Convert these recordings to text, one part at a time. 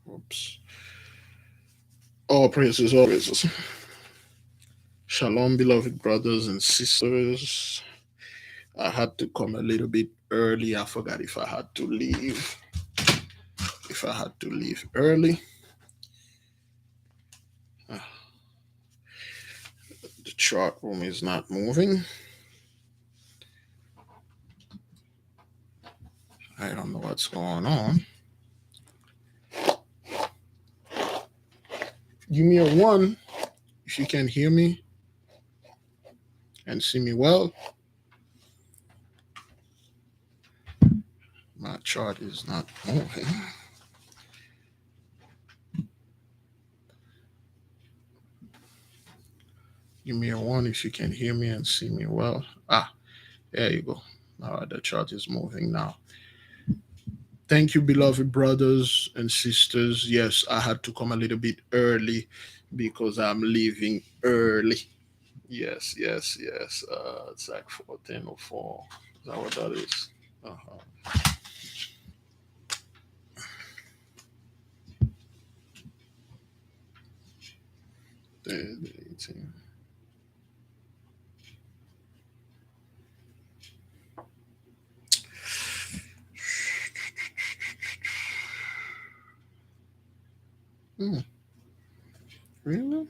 Oops. All praises, all praises. Shalom, beloved brothers and sisters. I had to come a little bit early. I forgot if I had to leave. If I had to leave early. Uh, the chart room is not moving. I don't know what's going on. Give me a one if you can hear me and see me well. My chart is not moving. Give me a one if you can hear me and see me well. Ah, there you go. All right, the chart is moving now. Thank you, beloved brothers and sisters. Yes, I had to come a little bit early because I'm leaving early. Yes, yes, yes. It's like 14:04. Is that what that is? Uh-huh. The 18. Hmm, really?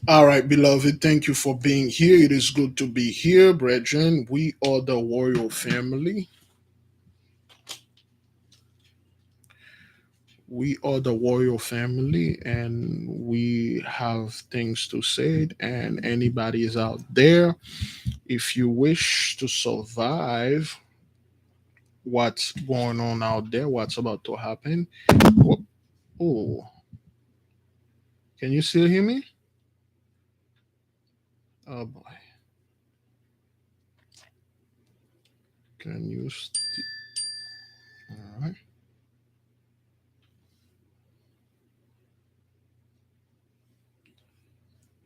All right, beloved. Thank you for being here. It is good to be here, brethren. We are the royal family. We are the royal family, and we have things to say. And anybody is out there, if you wish to survive what's going on out there, what's about to happen. Oh, oh, can you still hear me? Oh boy, can you? All right.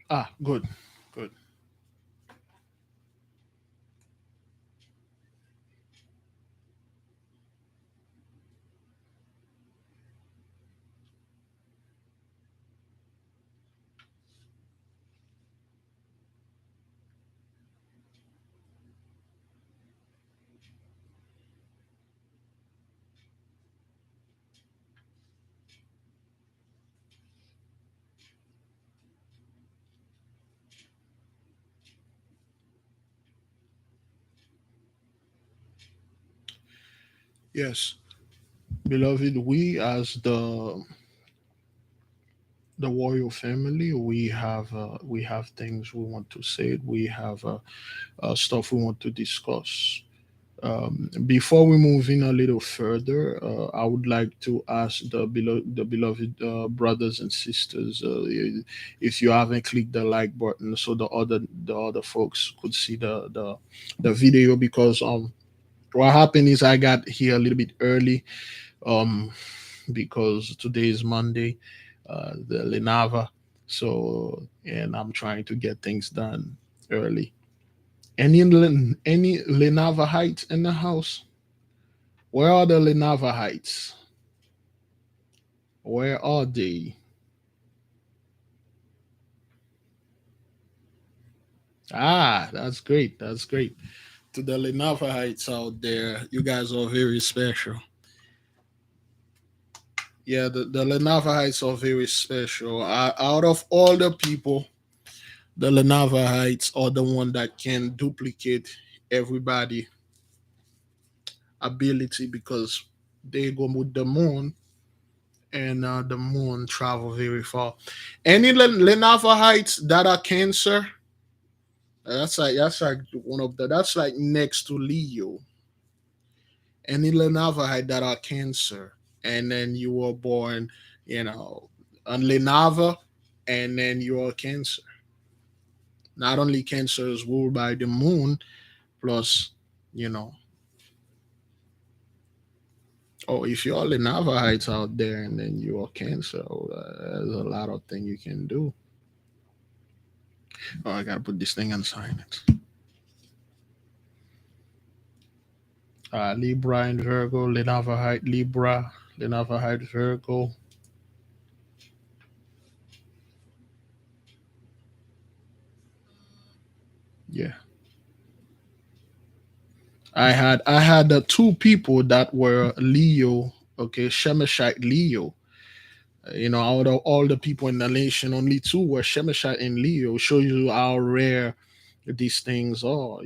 Ah, good, good. Yes, beloved. We as the royal family, we have things we want to say. We have stuff we want to discuss. Before we move in a little further, I would like to ask the beloved brothers and sisters, if you haven't clicked the like button, so the other folks could see the video, because what happened is I got here a little bit early, um, because today is Monday, the Lenava, so and I'm trying to get things done early. Any Lenava Heights in the house? Where are the Lenavahites? Where are they? Ah, that's great. That's great. To the Lenavahites out there, you guys are very special. Yeah, the Lenavahites are very special. Out of all the people, the Lenavahites are the one that can duplicate everybody ability, because they go with the moon, and the moon travel very far. Any Lenavahites that are Cancer, that's like one of the that's like next to Leo. Any Lenavahite that are Cancer, and then you were born, you know, on Lenava, and then you are Cancer. Not only Cancer is ruled by the moon, Plus, you know, oh, if you're the Navajites out there and then you're cancer, oh, there's a lot of things you can do. Oh, I gotta put this thing on silent. Libra and Virgo, the Navajite Libra, the Navajite Virgo. Yeah, I had two people that were Leo. Okay, Shemeshite Leo. Out of all the people in the nation, only two were Shemeshite and Leo. Shows you how rare these things are.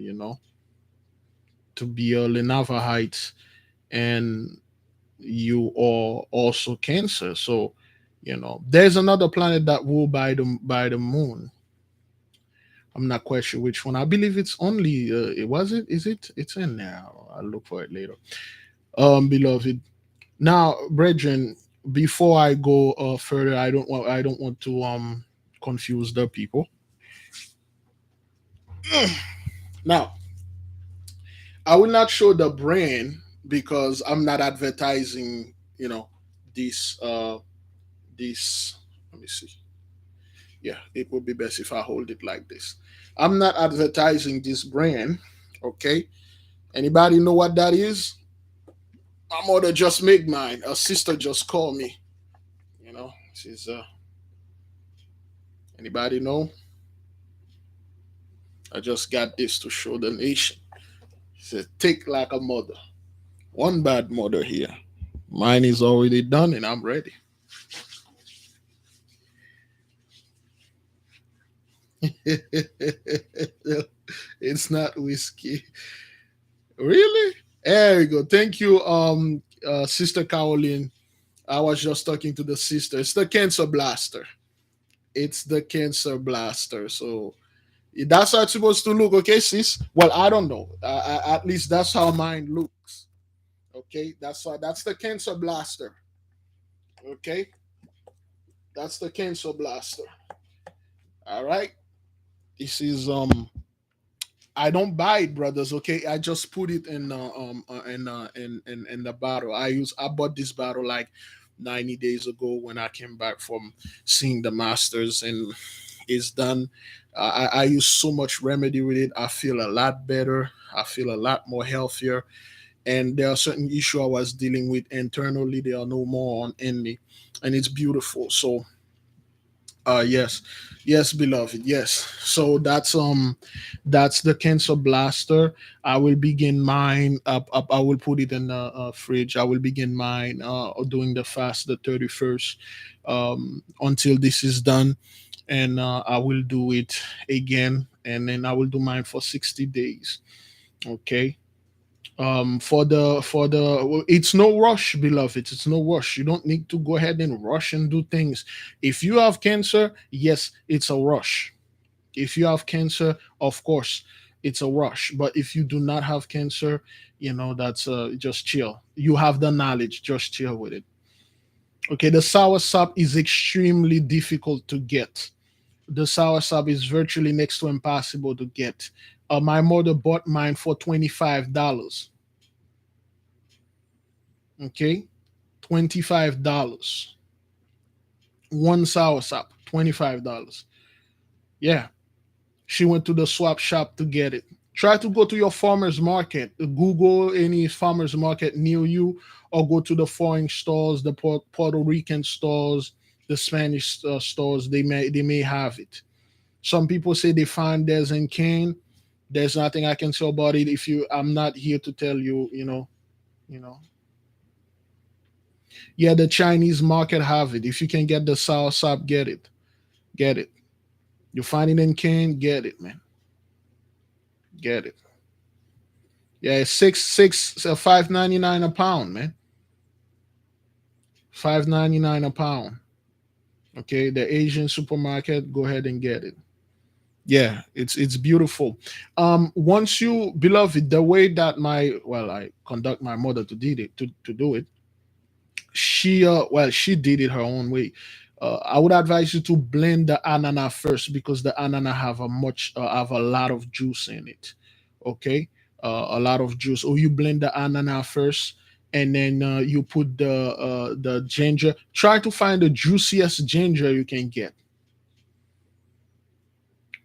To be a Navajite and you are also Cancer. So, there's another planet that ruled by the moon. I'm not quite sure which one. I believe it's only it was it is it it's in there. I'll look for it later. Beloved. Now, brethren, before I go further, I don't want to confuse the people. Now, I will not show the brand because I'm not advertising. This this. Let me see. Yeah, it would be best if I hold it like this. I'm not advertising this brand. Okay. Anybody know what that is? My mother just made mine. A sister just called me. She's anybody know? I just got this to show the nation. She said, "Take like a mother." One bad mother here. Mine is already done and I'm ready. It's not whiskey. Really? There we go. Thank you, Sister Caroline. I was just talking to the sister. It's the Cancer Blaster. It's the Cancer Blaster. So that's how it's supposed to look, okay, sis? Well, I don't know. At least that's how mine looks. Okay, that's the Cancer Blaster. Okay, that's the Cancer Blaster. All right. This is I don't buy it, brothers. Okay, I just put it in the bottle. I bought this bottle like 90 days ago when I came back from seeing the masters, and it's done. I use so much remedy with it. I feel a lot better. I feel a lot more healthier. And there are certain issues I was dealing with internally. They are no more on in me, and it's beautiful. So yes, yes, beloved, yes. So that's the Cancer Blaster. I will begin mine up. I will put it in the fridge. I will begin mine doing the fast the 31st until this is done, and I will do it again, and then I will do mine for 60 days. Okay. For the it's no rush, beloved. It's no rush. You don't need to go ahead and rush and do things. If you have cancer, yes, it's a rush. If you have cancer, of course, it's a rush. But if you do not have cancer, that's just chill. You have the knowledge, just chill with it. Okay, the sour sap is extremely difficult to get. The sour sap is virtually next to impossible to get. My mother bought mine for $25. Okay, $25. One soursop, $25. Yeah, she went to the swap shop to get it. Try to go to your farmer's market. Google any farmer's market near you, or go to the foreign stores, the Puerto Rican stores, the Spanish stores. They may have it. Some people say they find theirs in Cane. There's nothing I can say about it. I'm not here to tell you. You know. Yeah, the Chinese market have it. If you can get the soursop, get it. Get it. You find it in can, get it, man. Get it. Yeah, it's $5.99 a pound, man. $5.99 a pound. Okay, the Asian supermarket, go ahead and get it. Yeah, it's beautiful. Once you beloved, the way that I conduct my mother to did it to do it, she did it her own way. I would advise you to blend the ananas first because the ananas have a lot of juice in it. Okay, a lot of juice, or you blend the ananas first, and then you put the ginger. Try to find the juiciest ginger you can get.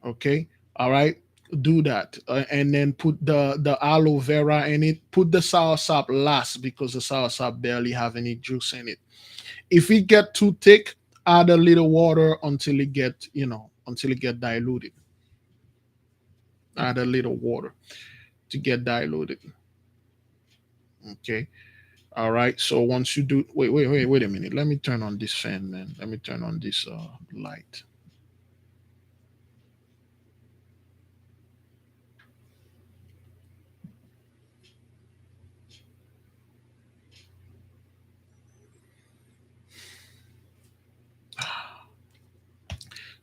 Okay, all right. Do that, and then put the aloe vera in it. Put the sour sap last because the sour sap barely have any juice in it. If it get too thick, add a little water until it get until it get diluted. Add a little water to get diluted. Okay. All right. So once you do, wait a minute. Let me turn on this fan, man. Let me turn on this light.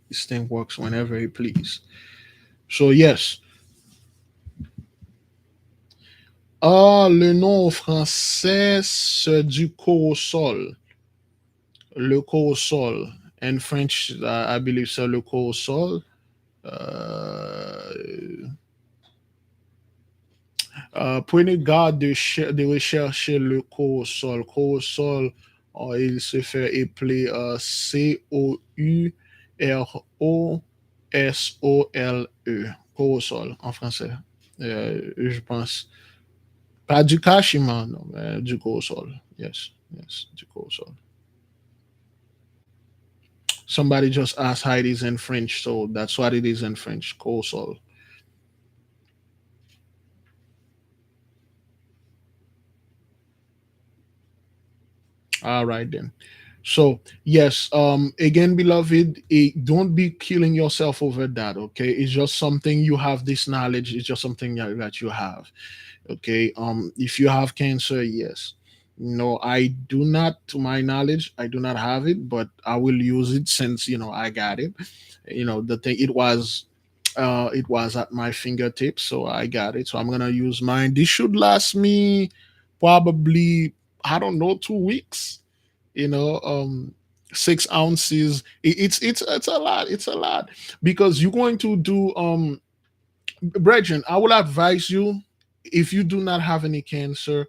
This thing works whenever it please. So yes. Le nom français, c'est du corosol. Le corosol. In French, I believe c'est le corosol. Euh, Prenez garde de rechercher le corosol. Corosol, il se fait appeler Courosole. Corosol en français. Je pense. Pas du cachiment, non, mais du corosol. Yes, yes, du corosol. Somebody just asked how it is in French, so that's what it is in French. Corosol. All right then. So yes, again, beloved, don't be killing yourself over that. Okay, it's just something you have this knowledge. It's just something that you have. Okay, if you have cancer, yes. No, I do not, to my knowledge, I do not have it, but I will use it since I got it. The thing it was at my fingertips, so I got it. So I'm gonna use mine. This should last me probably, I don't know, 2 weeks. you know um 6 ounces. It's a lot. It's a lot because you're going to do brethren, I will advise you, if you do not have any cancer.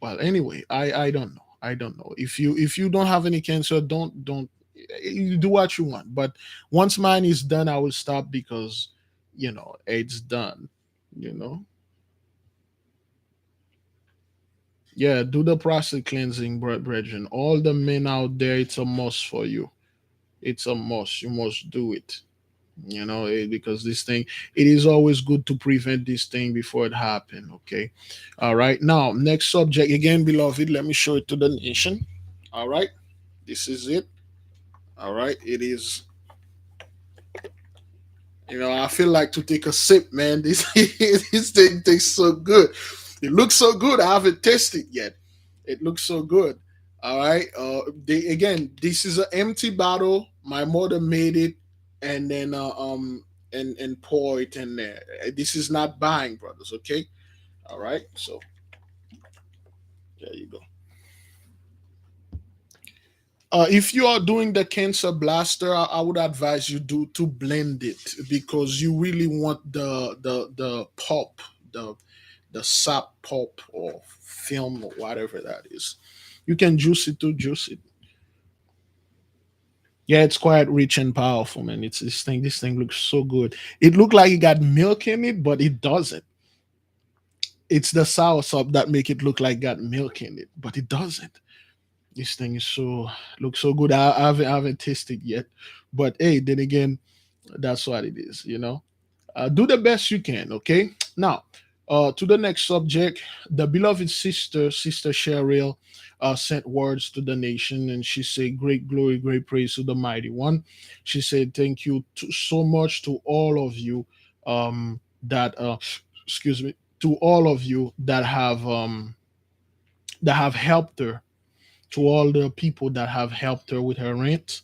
Well, anyway, I don't know. I don't know. If you don't have any cancer, don't you do what you want. But once mine is done, I will stop because it's done. you know yeah, do the prostate cleansing, brethren. All the men out there, it's a must for you. It's a must. You must do it. Because this thing, it is always good to prevent this thing before it happen. Okay. All right. Now, next subject again, beloved. Let me show it to the nation. All right. This is it. All right. It is. I feel like to take a sip, man. This this thing tastes so good. It looks so good. I haven't tasted yet. It looks so good. All right. This is an empty bottle. My mother made it, and then and pour it in there. This is not buying, brothers. Okay. All right. So there you go. If you are doing the cancer blaster, I would advise you do to blend it because you really want the pulp, the sap pulp or film or whatever that is. You can juice it to juice it. Yeah, it's quite rich and powerful, man. It's this thing. This thing looks so good. It looked like it got milk in it, but it doesn't. It's the sour sop that make it look like got milk in it, but it doesn't. This thing is so looks so good. I haven't tasted yet, but hey, then again, that's what it is. Do the best you can. Okay. Now, to the next subject. The beloved sister Cheryl, sent words to the nation, and she said, "Great glory, great praise to the Mighty One." She said, "Thank you so much to all of you, that excuse me, to all of you that have helped her, to all the people that have helped her with her rent.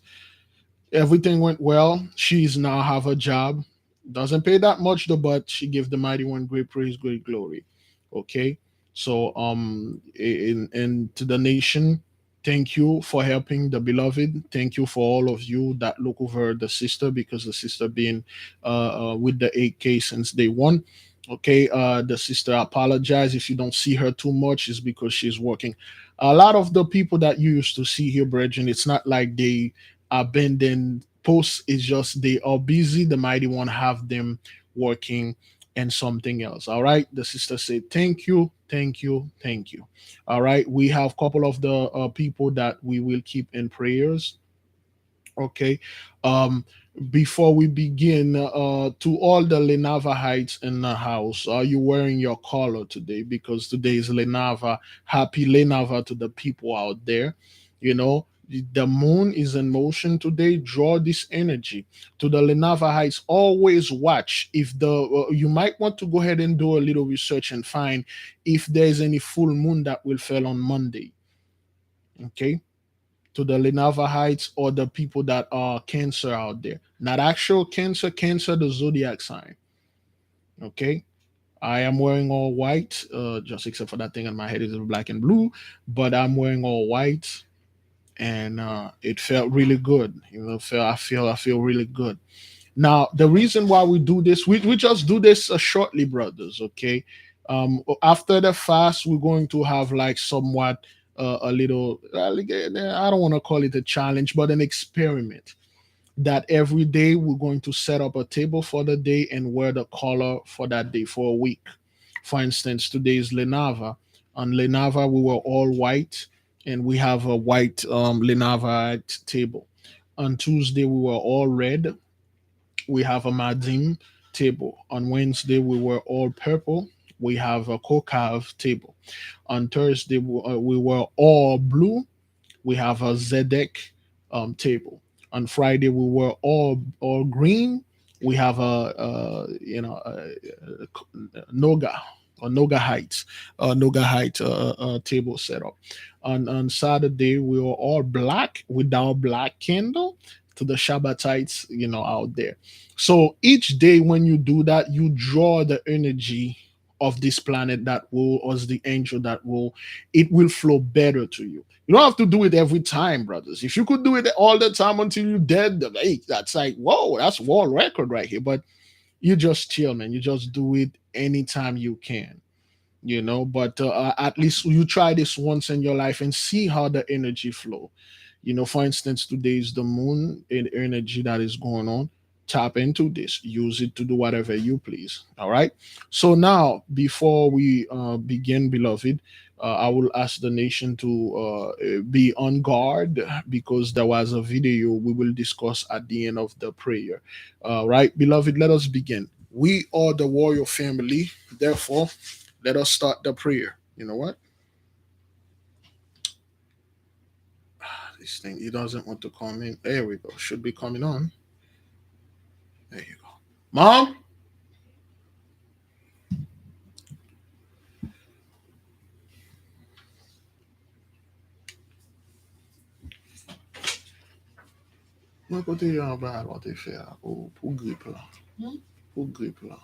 Everything went well. She's now have a job. Doesn't pay that much though, but she gave the Mighty One great praise, great glory." Okay. So and to the nation, thank you for helping the beloved. Thank you for all of you that look over the sister, because the sister been with the 8K since day one. Okay, the sister apologize if you don't see her too much, is because she's working. A lot of the people that you used to see here, brethren, it's not like they abandon posts, it's just they are busy. The mighty one have them working and something else. All right, the sister said thank you, thank you, thank you. All right, we have a couple of the people that we will keep in prayers. Okay. Um, Before we begin, to all the Lenavahites in the house, are you wearing your collar today? Because today is Lenava. Happy Lenava to the people out there. You know, the moon is in motion today. Draw this energy to the Lenavahites. Always watch if the you might want to go ahead and do a little research and find if there's any full moon that will fall on Monday. Okay, to the Lenavahites or the people that are Cancer out there. Not actual Cancer, Cancer, the zodiac sign. Okay. I am wearing all white, just except for that thing on my head is black and blue, but I'm wearing all white, and it felt really good. You know, I feel really good. Now, the reason why we do this, we just do this shortly, brothers. Okay. After the fast, we're going to have like somewhat a little, I don't want to call it a challenge, but an experiment that every day we're going to set up a table for the day and wear the color for that day for a week. For instance, today is Lenava. On Lenava, we were all white, and we have a white Lenava table. On Tuesday, we were all red. We have a Madim table. On Wednesday, we were all purple. We have a Kokav table. On Thursday, we were all blue. We have a Zedek table. On Friday, we were all green. We have a Noga or Noga Heights, Noga Heights table set up. On Saturday, we were all black with our black candle to the Shabbatites, out there. So each day when you do that, you draw the energy of this planet that will, or the angel that will, it will flow better to you. You don't have to do it every time, brothers. If you could do it all the time until you're dead, hey, that's like, whoa, that's world record right here. But you just chill, man. You just do it anytime you can, but at least you try this once in your life and see how the energy flow. For instance, today is the moon and energy that is going on. Tap into this, use it to do whatever you please. All right. So now, before we begin, beloved, I will ask the nation to be on guard, because there was a video we will discuss at the end of the prayer. Right, beloved, let us begin. We are the warrior family. Therefore, let us start the prayer. You know what? This thing, he doesn't want to come in. There we go. Should be coming on. There you go. Mom? Mwen kote yon ba alote fe a pou grip la. Pou grip la.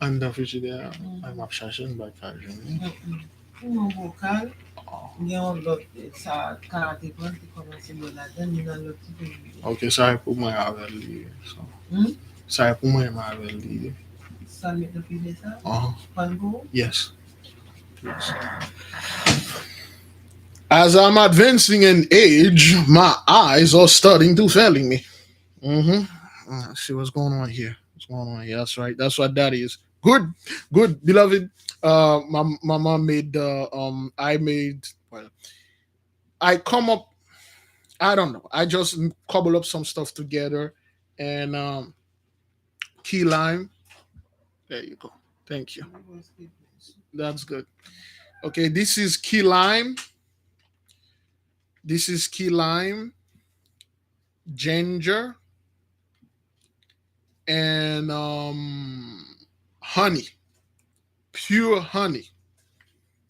An da frichide a, ay map chache n bak ka jen. Pou vokal, gen yon lot sa karate kon ki komanse yon la den, yon lot ki pe yon. Ok, sa e pou mwen avel li. Sa e pou mwen avel li. Sa met the pile sa? Pan go? Yes. As I'm advancing in age, my eyes are starting to failing me. See what's going on here. What's going on here? That's right. That's what that is. Good, good, beloved. My mom made I made, well, I come up. I don't know. I just cobble up some stuff together, and key lime. There you go. Thank you. That's good. Okay, this is key lime. This is key lime, ginger, and honey, pure honey.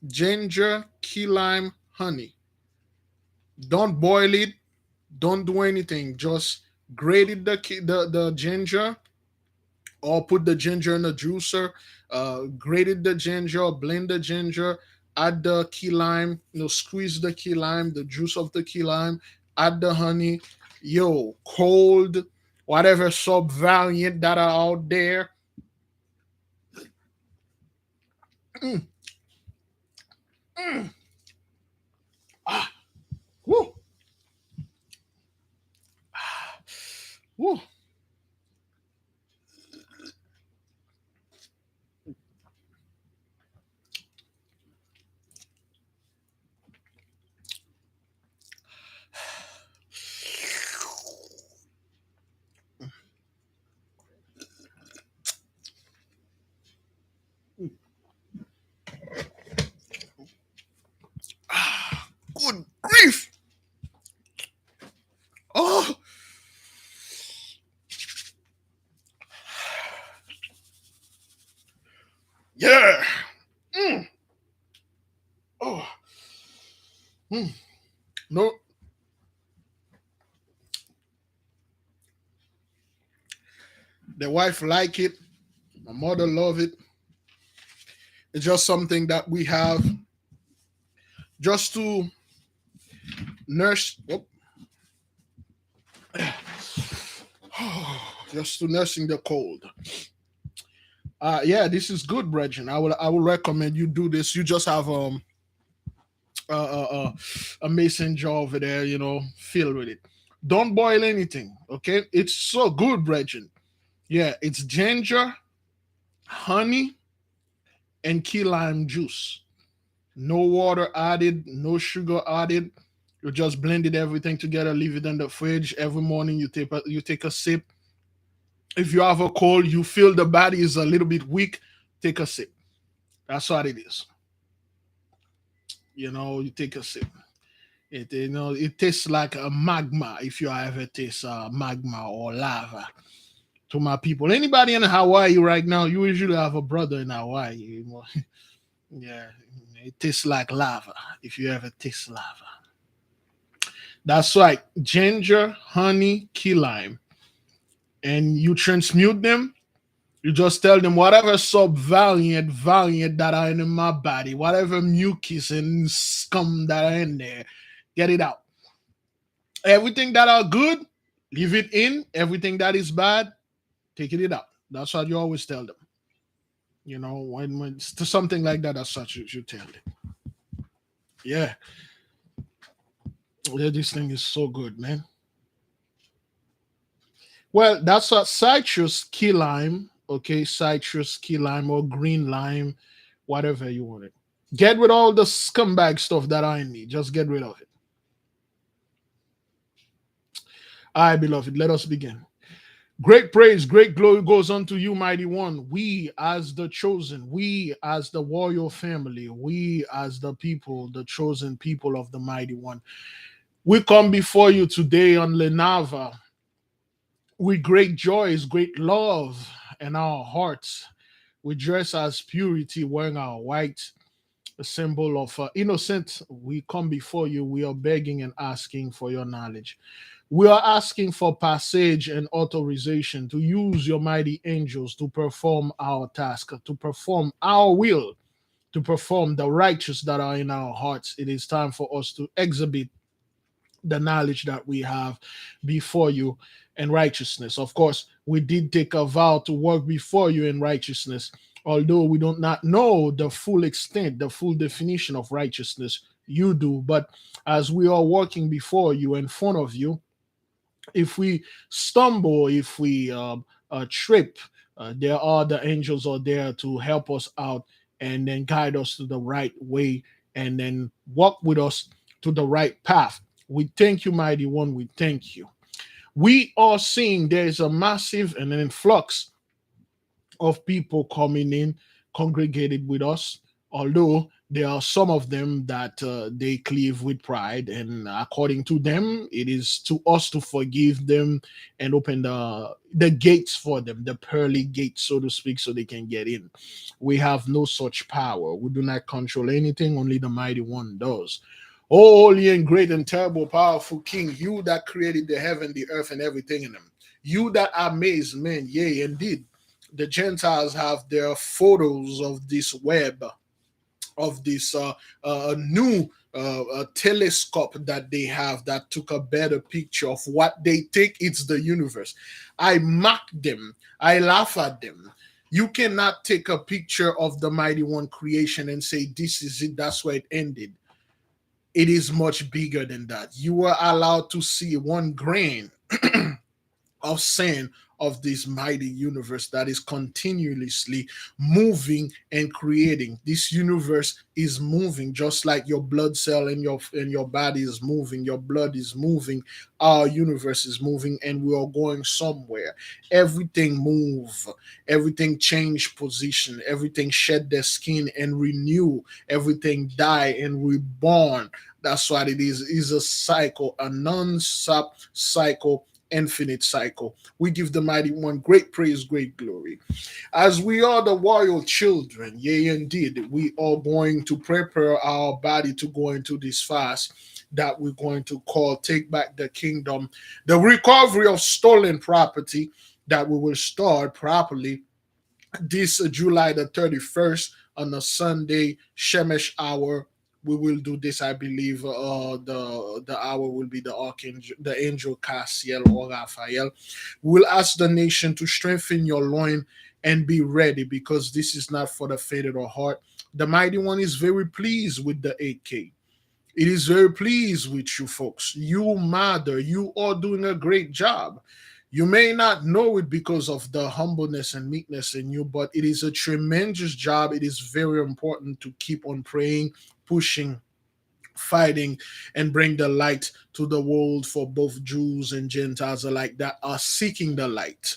Ginger, key lime, honey. Don't boil it. Don't do anything. Just grate it, the ginger, or put the ginger in the juicer. Grated the ginger, blend the ginger, add the key lime, squeeze the key lime, the juice of the key lime, add the honey. Yo, cold, whatever sub variant that are out there, Mm, mm. Ah, woo, woo. Ah, good grief. Oh, yeah. Mm. Oh, mm. No, the wife like it. My mother love it. It's just something that we have just to nurse. Oh, just to nursing the cold. Yeah, this is good, Brethren. I will recommend you do this. You just have a mason jar over there, fill with it. Don't boil anything, okay? It's so good, Brethren. Yeah, it's ginger, honey, and key lime juice. No water added, no sugar added. You just blended everything together, leave it in the fridge. Every morning you take a sip. If you have a cold, you feel the body is a little bit weak, take a sip. That's what it is. You take a sip. It tastes like a magma if you ever taste magma or lava. To my people, anybody in Hawaii right now, you usually have a brother in Hawaii. Yeah, it tastes like lava if you ever taste lava. That's right, ginger, honey, key lime, and you transmute them. You just tell them whatever valiant that are in my body, whatever mucus and scum that are in there, get it out. Everything that are good, leave it in. Everything that is bad, taking it out. That's what you always tell them. When it's to something like that, as such, you tell them. Yeah, yeah, this thing is so good, man. Well, that's what citrus key lime, okay, citrus key lime or green lime, whatever you want it. Get rid of all the scumbag stuff that I need. Just get rid of it. I beloved, let us begin. Great praise, great glory goes unto you, mighty one. We, as the chosen, we, as the warrior family, we, as the people, the chosen people of the mighty one, we come before you today on Lenava with great joys, great love in our hearts. We dress as purity, wearing our white, a symbol of innocent. We come before you. We are begging and asking for your knowledge. We are asking for passage and authorization to use your mighty angels to perform our task, to perform our will, to perform the righteous that are in our hearts. It is time for us to exhibit the knowledge that we have before you in righteousness. Of course, we did take a vow to work before you in righteousness, although we do not know the full extent, the full definition of righteousness. You do, but as we are working before you, in front of you, if we stumble, if we trip, there are the angels are there to help us out and then guide us to the right way and then walk with us to the right path. We thank you, mighty one. We thank you. We are seeing there is a massive and an influx of people coming in, congregated with us. Although there are some of them that they cleave with pride, and according to them, it is to us to forgive them and open the gates for them, the pearly gates, so to speak, so they can get in. We have no such power. We do not control anything; only the mighty one does. Oh, holy and great and terrible, powerful King, you that created the heaven, the earth, and everything in them. You that amaze men, yea, indeed the Gentiles have their photos of this web, of this new telescope that they have that took a better picture of what they think it's the universe. I mock them. I laugh at them. You cannot take a picture of the mighty one creation and say, this is it, that's where it ended. It is much bigger than that. You are allowed to see one grain of sand of this mighty universe that is continuously moving and creating. This universe is moving just like your blood cell in your body is moving. Your blood is moving. Our universe is moving, and we are going somewhere. Everything move. Everything change position. Everything shed their skin and renew. Everything die and reborn. That's what it is. It's a cycle, a non-stop cycle, infinite cycle. We give the mighty one great praise, great glory. As we are the royal children, yea, indeed, we are going to prepare our body to go into this fast that we're going to call Take Back the Kingdom, the recovery of stolen property that we will start properly this July the 31st on a Sunday, Shemesh hour. We will do this, I believe. The hour will be the archangel, the angel Cassiel or Raphael. We'll ask the nation to strengthen your loin and be ready, because this is not for the faint of the heart. The mighty one is very pleased with the 8K. It is very pleased with you folks. You mother, you are doing a great job. You may not know it because of the humbleness and meekness in you, but it is a tremendous job. It is very important to keep on praying, pushing, fighting, and bring the light to the world for both Jews and Gentiles alike that are seeking the light,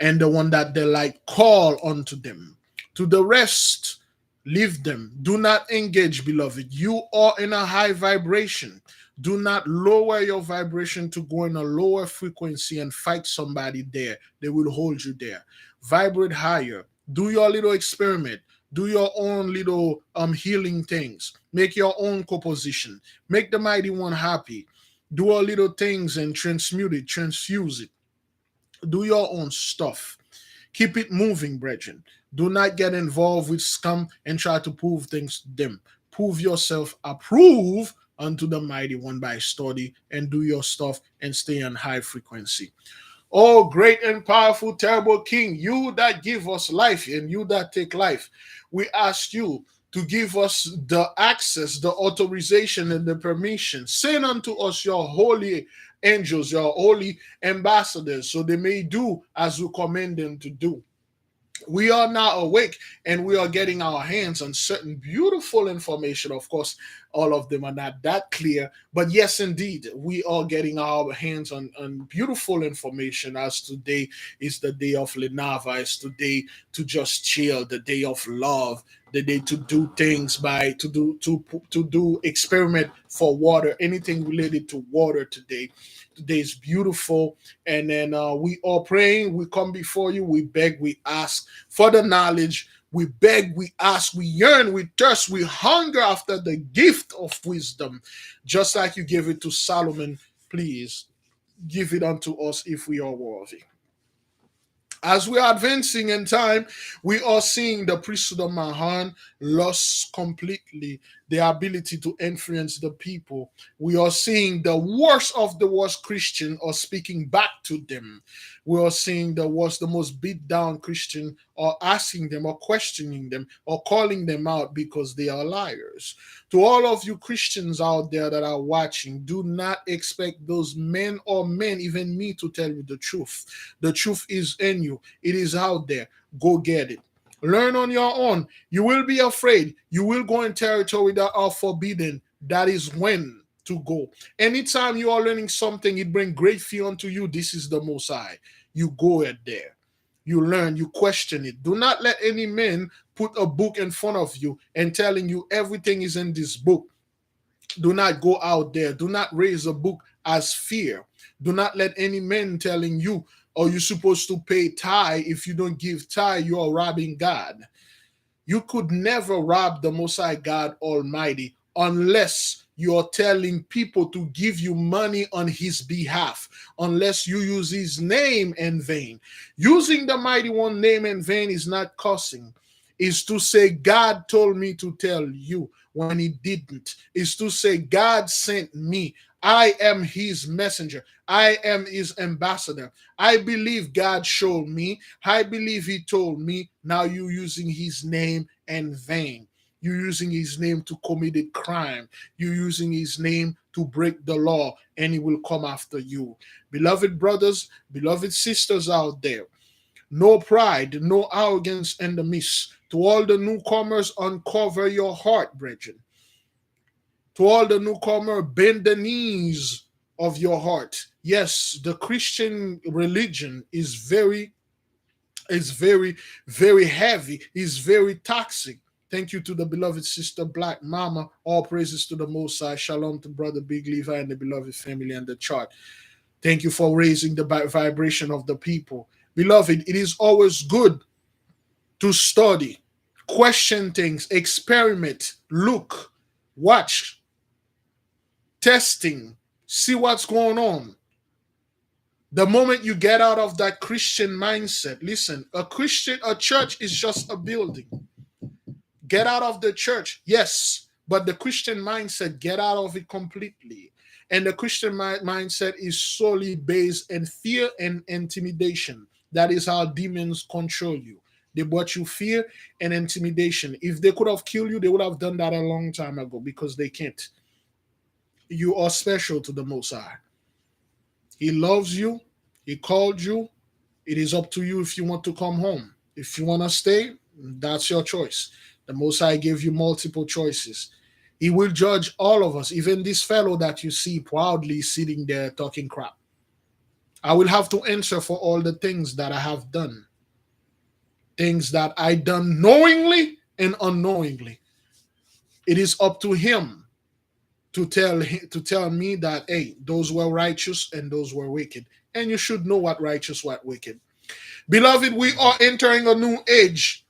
and the one that the light call unto them. To the rest, leave them. Do not engage, beloved. You are in a high vibration. Do not lower your vibration to go in a lower frequency and fight somebody there. They will hold you there. Vibrate higher. Do your little experiment. Do your own little healing things. Make your own composition. Make the mighty one happy. Do a little things and transmute it, transfuse it. Do your own stuff. Keep it moving, brethren. Do not get involved with scum and try to prove things to them. Prove yourself approved unto the mighty one by study, and do your stuff and stay on high frequency. Oh, great and powerful, terrible King, you that give us life and you that take life, we ask you to give us the access, the authorization, and the permission. Send unto us your holy angels, your holy ambassadors, so they may do as you command them to do. We are now awake, and we are getting our hands on certain beautiful information. Of course, all of them are not that clear, but yes, indeed, we are getting our hands on beautiful information, as today is the day of Lenava, is today to just chill, the day of love, the day to do things by to do experiment for water, anything related to water today. Today is beautiful, and then we are praying. We come before you. We beg. We ask for the knowledge. We beg. We ask. We yearn. We thirst. We hunger after the gift of wisdom, just like you gave it to Solomon. Please give it unto us if we are worthy. As we are advancing in time, we are seeing the priesthood of Mahan lost completely the ability to influence the people. We are seeing the worst of the worst Christian are speaking back to them. We are seeing the worst, the most beat down Christian are asking them or questioning them or calling them out because they are liars. To all of you Christians out there that are watching, do not expect those men or men, even me, to tell you the truth. The truth is in you, it is out there. Go get it. Learn on your own. You will be afraid. You will go in territory that are forbidden. That is when to go. Anytime you are learning something, it brings great fear unto you. This is the Most High. You go it there. You learn, you question it. Do not let any man put a book in front of you and telling you everything is in this book. Do not go out there. Do not raise a book as fear. Do not let any man telling you, oh, you're supposed to pay tithe. If you don't give tithe, you are robbing God. You could never rob the Most High God Almighty unless you're telling people to give you money on his behalf, unless you use his name in vain. Using the Mighty One name in vain is not cursing. Is to say, God told me to tell you when he didn't. Is to say, God sent me. I am his messenger. I am his ambassador. I believe God showed me. I believe he told me. Now you using his name in vain. You're using his name to commit a crime. You're using his name to break the law, and he will come after you. Beloved brothers, beloved sisters out there, no pride, no arrogance in the midst. To all the newcomers, uncover your heart, brethren. To all the newcomer, bend the knees of your heart. Yes, the Christian religion is very, very heavy, is very toxic. Thank you to the beloved sister Black Mama. All praises to the Most High. Shalom to brother Big Levi and the beloved family and the chart. Thank you for raising the vibration of the people. Beloved, it is always good to study, question things, experiment, look, watch, testing, see what's going on. The moment you get out of that Christian mindset, listen, a church is just a building. Get out of the church, yes, but the Christian mindset, get out of it completely. And the Christian mindset is solely based in fear and intimidation. That is how demons control you. They brought you fear and intimidation. If they could have killed you, they would have done that a long time ago because they can't. You are special to the Most High. He loves you. He called you. It is up to you if you want to come home. If you want to stay, that's your choice. The Most High gave you multiple choices. He will judge all of us, even this fellow that you see proudly sitting there talking crap. I will have to answer for all the things that I have done. Things that I done knowingly and unknowingly. It is up to him to tell me that, hey, those were righteous and those were wicked. And you should know what righteous, what wicked. Beloved, we are entering a new age.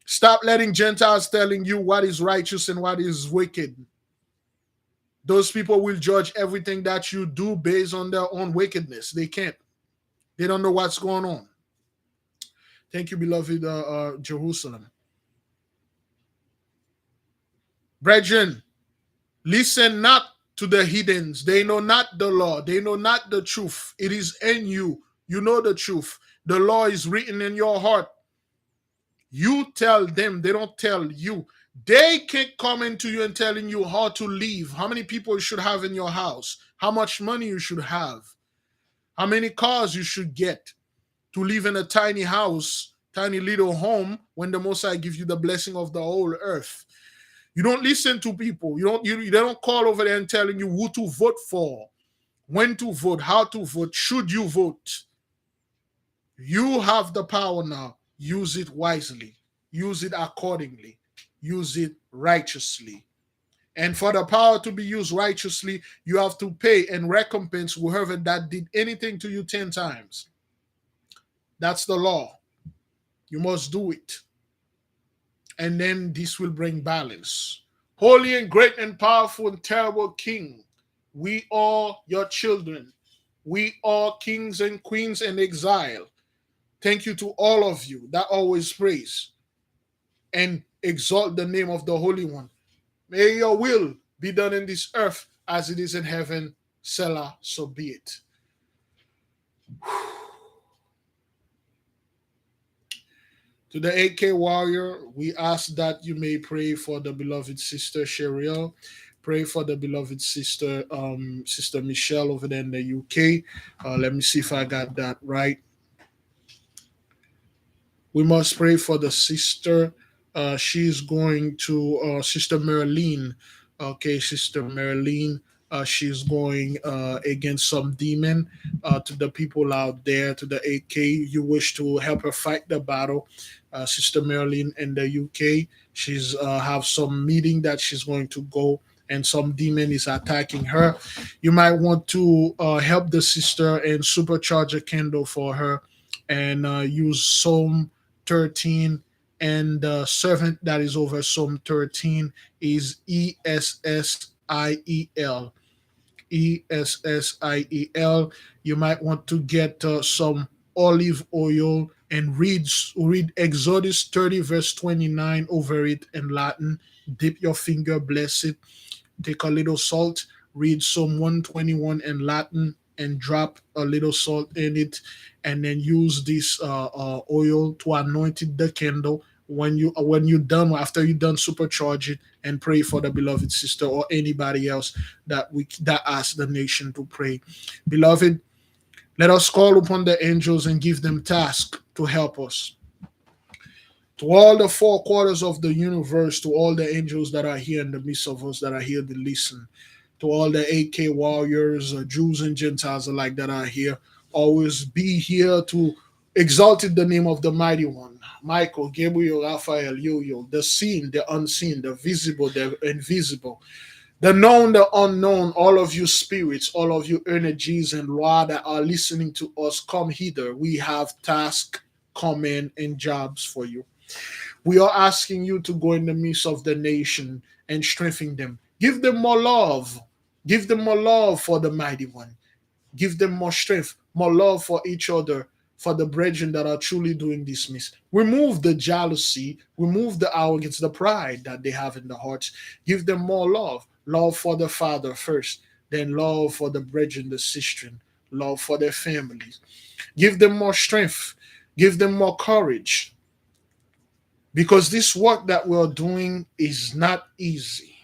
Stop letting Gentiles telling you what is righteous and what is wicked. Those people will judge everything that you do based on their own wickedness. They can't. They don't know what's going on. Thank you, beloved Jerusalem. Brethren, listen not to the heathens. They know not the law. They know not the truth. It is in you. You know the truth. The law is written in your heart. You tell them. They don't tell you. They can't come into you and telling you how to live, how many people you should have in your house, how much money you should have, how many cars you should get to live in a tiny house, tiny little home when the Most High gives you the blessing of the whole earth. You don't listen to people. They don't call over there and telling you who to vote for, when to vote, how to vote, should you vote. You have the power now. Use it wisely. Use it accordingly. Use it righteously. And for the power to be used righteously, you have to pay and recompense whoever that did anything to you 10 times. That's the law. You must do it. And then this will bring balance. Holy and great and powerful and terrible King, we are your children. We are kings and queens in exile. Thank you to all of you that always praise and exalt the name of the Holy One. May your will be done in this earth as it is in heaven. Selah, so be it. To the 8K warrior, we ask that you may pray for the beloved sister Cheryl. Pray for the beloved sister, Sister Michelle over there in the UK. Let me see if I got that right. We must pray for the sister. She's going to Sister Marilyn. Okay, Sister Marilyn. She's going against some demon. To the people out there, to the 8K, you wish to help her fight the battle. Sister Marilyn in the UK, she's have some meeting that she's going to go, and some demon is attacking her. You might want to help the sister and supercharge a candle for her, and use Psalm 13, and the servant that is over Psalm 13 is Essiel. Essiel. You might want to get some olive oil and read Exodus 30 verse 29 over it in Latin. Dip your finger, bless it. Take a little salt, read Psalm 121 in Latin and drop a little salt in it, and then use this oil to anoint it, the candle. When you're done, after you're done, supercharge it and pray for the beloved sister or anybody else that asks the nation to pray. Beloved, let us call upon the angels and give them task to help us. To all the four quarters of the universe, to all the angels that are here in the midst of us that are here to listen, to all the AK warriors, Jews and Gentiles alike that are here, always be here to exalt the name of the mighty one. Michael, Gabriel, Raphael, Uriel, the seen, the unseen, the visible, the invisible, the known, the unknown, all of you spirits, all of you energies and law that are listening to us, come hither. We have tasks, command, and jobs for you. We are asking you to go in the midst of the nation and strengthen them. Give them more love. Give them more love for the mighty one. Give them more strength, more love for each other, for the brethren that are truly doing this miss. Remove the jealousy, remove the arrogance, the pride that they have in the hearts. Give them more love. Love for the father first, then love for the brethren, the sister, love for their families. Give them more strength. Give them more courage. Because this work that we're doing is not easy.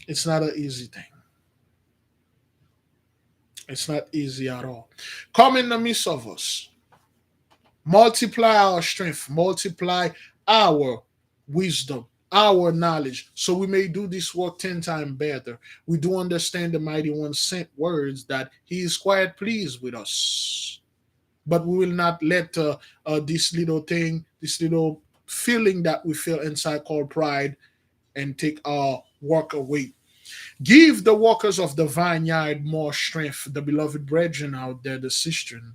It's not an easy thing. It's not easy at all. Come in the midst of us. Multiply our strength. Multiply our wisdom, our knowledge, so we may do this work 10 times better. We do understand the mighty one sent words that he is quite pleased with us. But we will not let this little thing, this little feeling that we feel inside called pride, and take our work away. Give the workers of the vineyard more strength, the beloved brethren out there, the cistern.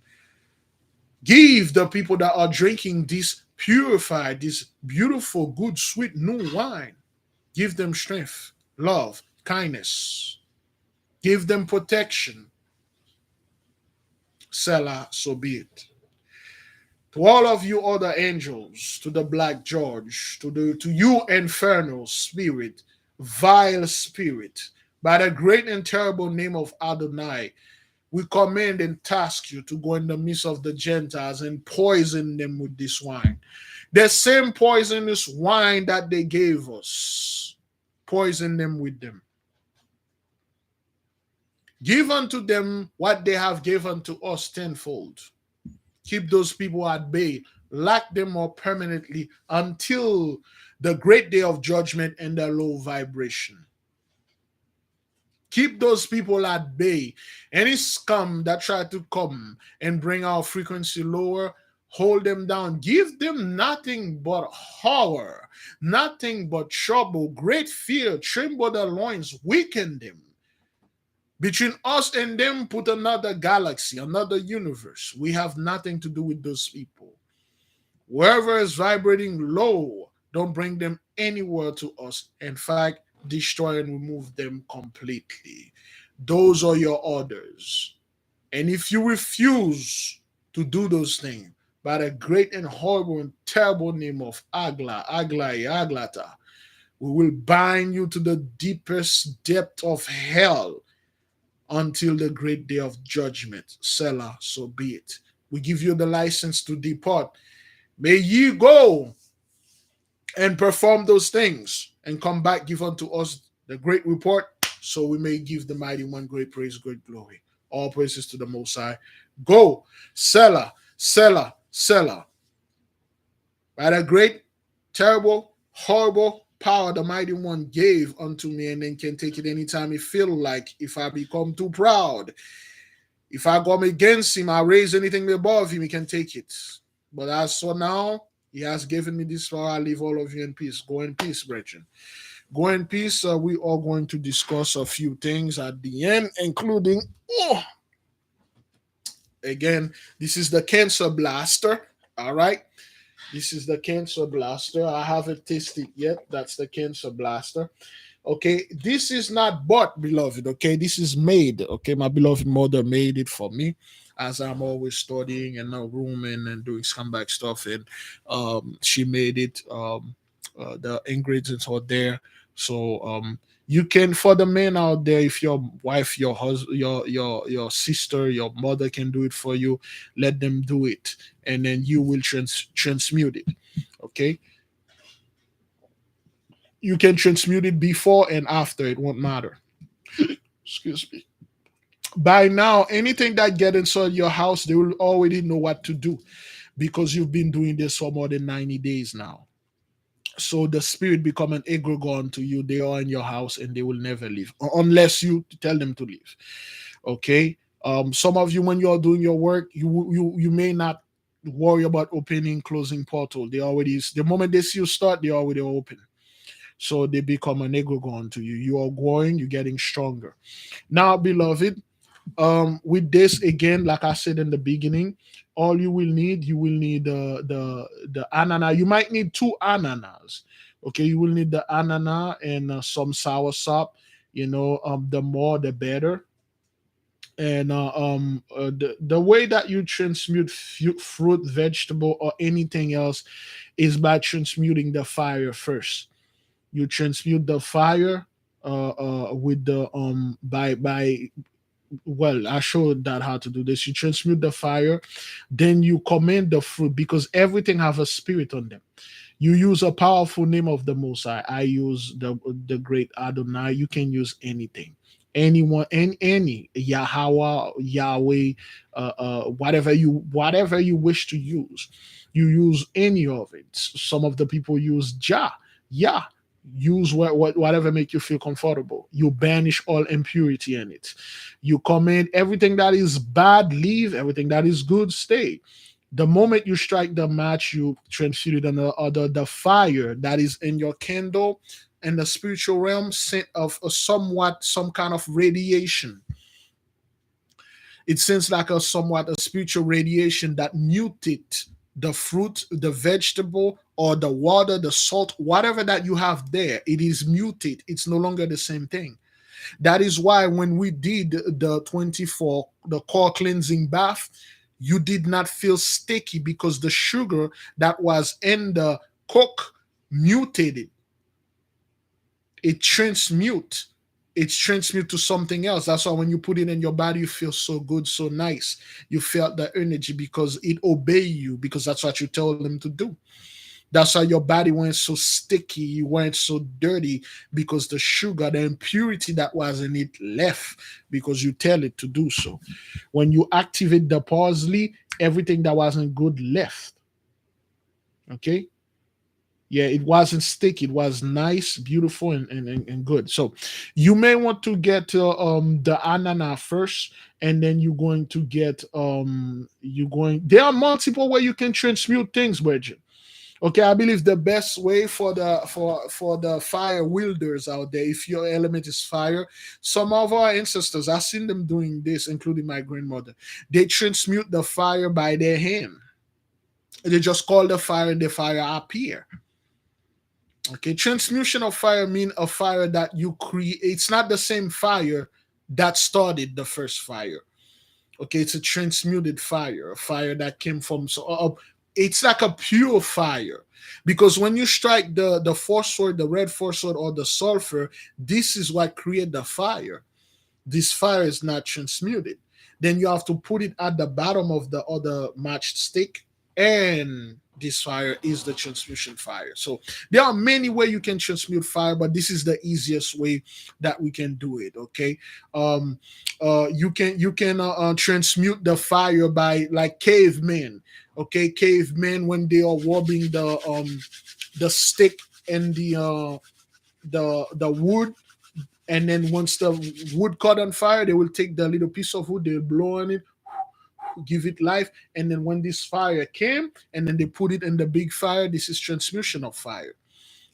Give the people that are drinking this purified, this beautiful, good, sweet new wine. Give them strength, love, kindness. Give them protection. Selah, so be it. To all of you other angels, to the Black George, to you infernal spirit, vile spirit, by the great and terrible name of Adonai, we command and task you to go in the midst of the Gentiles and poison them with this wine. The same poisonous wine that they gave us, poison them with them. Give unto them what they have given to us tenfold. Keep those people at bay, lock them up permanently until the great day of judgment and the low vibration. Keep those people at bay. Any scum that try to come and bring our frequency lower, hold them down. Give them nothing but horror, nothing but trouble, great fear, tremble the loins, weaken them. Between us and them, put another galaxy, another universe. We have nothing to do with those people. Wherever is vibrating low, don't bring them anywhere to us. In fact, destroy and remove them completely. Those are your orders. And if you refuse to do those things, by the great and horrible and terrible name of Aglata, we will bind you to the deepest depth of hell until the great day of judgment. Selah, so be it. We give you the license to depart. May ye go and perform those things and come back, give unto us the great report, so we may give the mighty one great praise, great glory. All praises to the Most High. Go, Selah, Selah, Selah. By the great, terrible, horrible power the mighty one gave unto me, and then can take it anytime he feel like. If I become too proud, if I come against him, I raise anything above him, he can take it. But as for now, he has given me this power. I leave all of you in peace. Go in peace, brethren. Go in peace. We are going to discuss a few things at the end, including, again, this is the Cancer Blaster. All right. This is the Cancer Blaster. I haven't tasted yet. That's the Cancer Blaster. Okay, this is not bought, beloved. Okay, this is made. Okay, my beloved mother made it for me, as I'm always studying in a room and doing scumbag stuff, and she made it. The ingredients are there. So you can, for the men out there, if your wife, your husband, your sister, your mother can do it for you, let them do it, and then you will transmute it. Okay, you can transmute it before and after. It won't matter. Excuse me. By now, anything that get inside your house, they will already know what to do because you've been doing this for more than 90 days now. So the spirit become an egregore to you. They are in your house and they will never leave unless you tell them to leave. Okay. Some of you, when you are doing your work, you may not worry about opening, closing portal. They already, the moment they see you start, they already open. So they become an egregore to you. You are growing, you're getting stronger. Now, beloved, with this again, like I said in the beginning, all you will need the anana. You might need two ananas. Okay, you will need the anana and some sour sop. The more the better. And the way that you transmute fruit, vegetable, or anything else is by transmuting the fire first. You transmute the fire with the by well, I showed that how to do this. You transmute the fire, then you command the fruit because everything have a spirit on them. You use a powerful name of the Most High. I use the great Adonai. You can use anything, anyone, and any Yahweh, Yahweh, whatever you wish to use. You use any of it. Some of the people use Jah, Yah. Use whatever make you feel comfortable. You banish all impurity in it. You command everything that is bad, leave. Everything that is good, stay. The moment you strike the match, you transfuse it on the fire that is in your candle in the spiritual realm, sent of a somewhat some kind of radiation. It seems like a somewhat a spiritual radiation that muted the fruit, the vegetable, or the water, the salt, whatever that you have there. It is muted. It's no longer the same thing. That is why when we did the 24, the core cleansing bath, you did not feel sticky because the sugar that was in the coke mutated. It transmute. It's transmute to something else. That's why when you put it in your body, you feel so good, so nice. You felt the energy because it obey you because that's what you told them to do. That's why your body went so sticky, you went so dirty because the sugar, the impurity that was in it left because you tell it to do so. When you activate the parsley, everything that wasn't good left. Okay. Yeah, it wasn't sticky. It was nice, beautiful, and good. So you may want to get the anana first, and then you're going to get there are multiple ways you can transmute things, Bridget. Okay, I believe the best way for the fire wielders out there, if your element is fire, some of our ancestors, I've seen them doing this, including my grandmother. They transmute the fire by their hand. They just call the fire and the fire appear. Okay, transmutation of fire mean a fire that you create. It's not the same fire that started the first fire. Okay, it's a transmuted fire, a fire that came from it's like a pure fire. Because when you strike the phosphor, the red phosphor, or the sulfur, this is what create the fire. This fire is not transmuted. Then you have to put it at the bottom of the other matched stick, and this fire is the transmutation fire. So there are many ways you can transmute fire, but this is the easiest way that we can do it. Okay, um, you can transmute the fire by like cavemen. Okay, cavemen when they are warming the stick and the wood, and then once the wood caught on fire, they will take the little piece of wood, they'll blow on it, give it life, and then when this fire came, and then they put it in the big fire. This is transmutation of fire,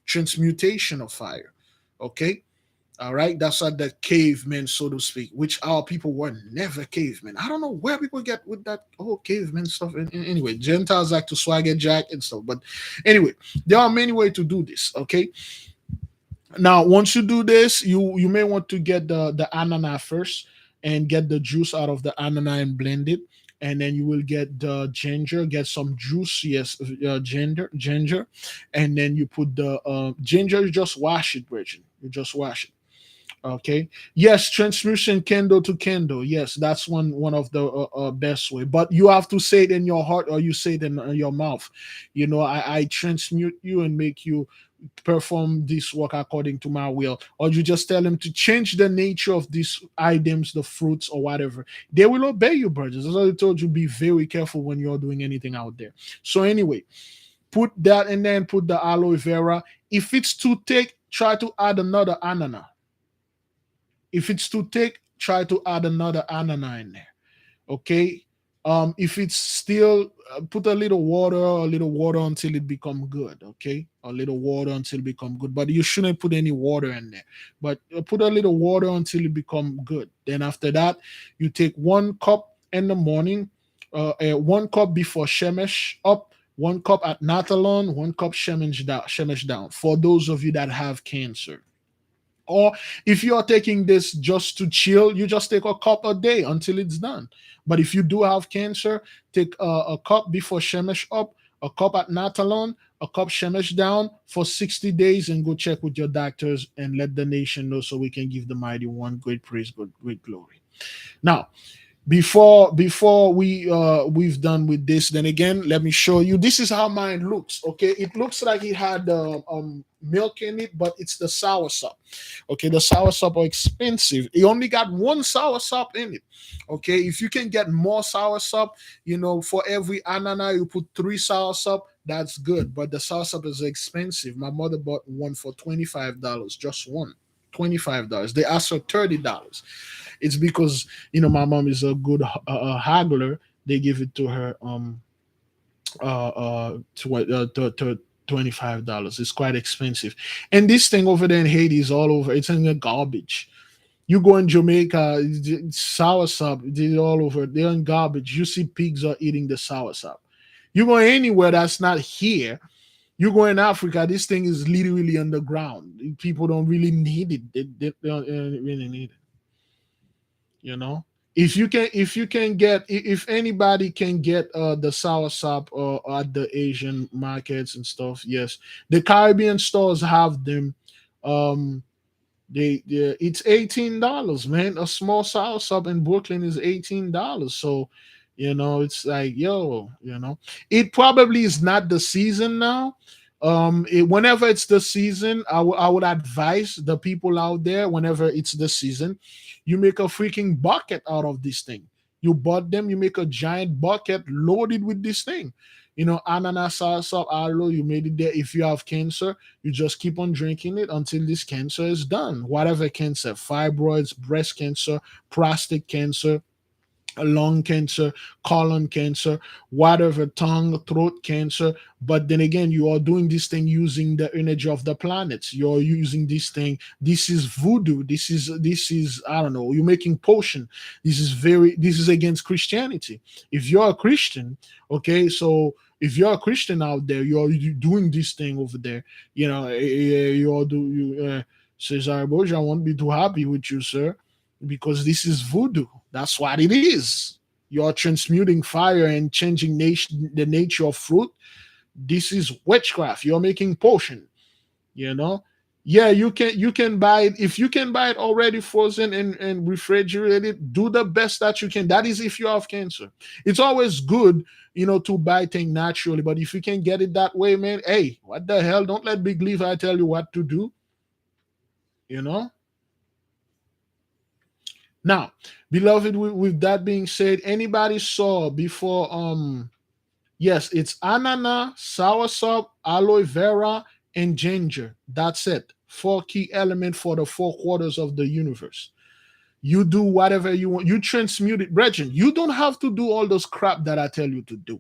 transmutation of fire. Okay, all right, that's what the cavemen, so to speak, which our people were never cavemen. I don't know where people get with that whole caveman stuff. Anyway, Gentiles like to swagger jack and stuff, but anyway, there are many ways to do this. Okay, now, once you do this, you may want to get the anana first and get the juice out of the anana and blend it. and then you will get the ginger, get some juice, yes, ginger, and then you put the ginger. You just wash it, Bridget. You just wash it. Okay. Yes, transmission candle to candle. Yes, that's one of the best way. But you have to say it in your heart or you say it in your mouth. I transmute you and make you perform this work according to my will. Or you just tell them to change the nature of these items, the fruits or whatever. They will obey you, brothers. As I told you, be very careful when you're doing anything out there. So anyway, put that and then put the aloe vera. If it's too thick, try to add another ananas. If it's too thick, try to add another ananas in there. Okay. If it's still put a little water until it become good. Okay, a little water until it become good. But you shouldn't put any water in there. But put a little water until it become good. Then after that, you take 1 cup in the morning, 1 cup before shemesh up. 1 cup at Nathalon, 1 cup shemesh down. For those of you that have cancer, or if you are taking this just to chill, you just take a cup a day until it's done. But if you do have cancer, take a cup before Shemesh up, a cup at Natalon, a cup Shemesh down for 60 days and go check with your doctors and let the nation know so we can give the mighty one great praise, great glory. Now, before we've done with this, then again let me show you, this is how mine looks. Okay, it looks like it had milk in it, but it's the soursop. Okay, the soursop are expensive. It only got one soursop in it. Okay, if you can get more soursop, for every ananas you put 3 soursop, that's good, but the soursop is expensive. My mother bought one for $25, just one. $25. They asked for $30. It's because my mom is a good haggler. They give it to her to $25. It's quite expensive. And this thing over there in Haiti is all over. It's in the garbage. You go in Jamaica, soursop, they're all over. They're in garbage. You see pigs are eating the soursop. You go anywhere that's not here. You go in Africa, this thing is literally underground. People don't really need it. They don't really need it. you know if you can get, if anybody can get the soursop at the Asian markets and stuff, yes, the Caribbean stores have them. um it's $18, man. A small soursop in Brooklyn is $18. So it's like, yo, it probably is not the season now. Whenever it's the season, I would advise the people out there, whenever it's the season, you make a freaking bucket out of this thing. You bought them, you make a giant bucket loaded with this thing. Ananas soursop, aloe, you made it there. If you have cancer, you just keep on drinking it until this cancer is done. Whatever cancer, fibroids, breast cancer, prostate cancer, lung cancer, colon cancer, whatever, tongue, throat cancer. But then again, you are doing this thing using the energy of the planets. You're using this thing. This is voodoo. This is I don't know. You're making potion. This is against Christianity. If you're a Christian, okay, so if you're a Christian out there, you're doing this thing over there. You're do you. Cesar Borgia, I won't be too happy with you, sir, because this is voodoo. That's what it is. You're transmuting fire and changing the nature of fruit. This is witchcraft. You're making potion. You know. Yeah, you can buy it. If you can buy it already frozen and refrigerated, do the best that you can. That is if you have cancer. It's always good, to buy things naturally. But if you can get it that way, man, hey, what the hell? Don't let Big Levi tell you what to do. You know. Now, beloved, with that being said, anybody saw before? Yes, it's anana, soursop, aloe vera, and ginger. That's it. 4 key elements for the 4 quarters of the universe. You do whatever you want. You transmute it, Brethren. You don't have to do all those crap that I tell you to do.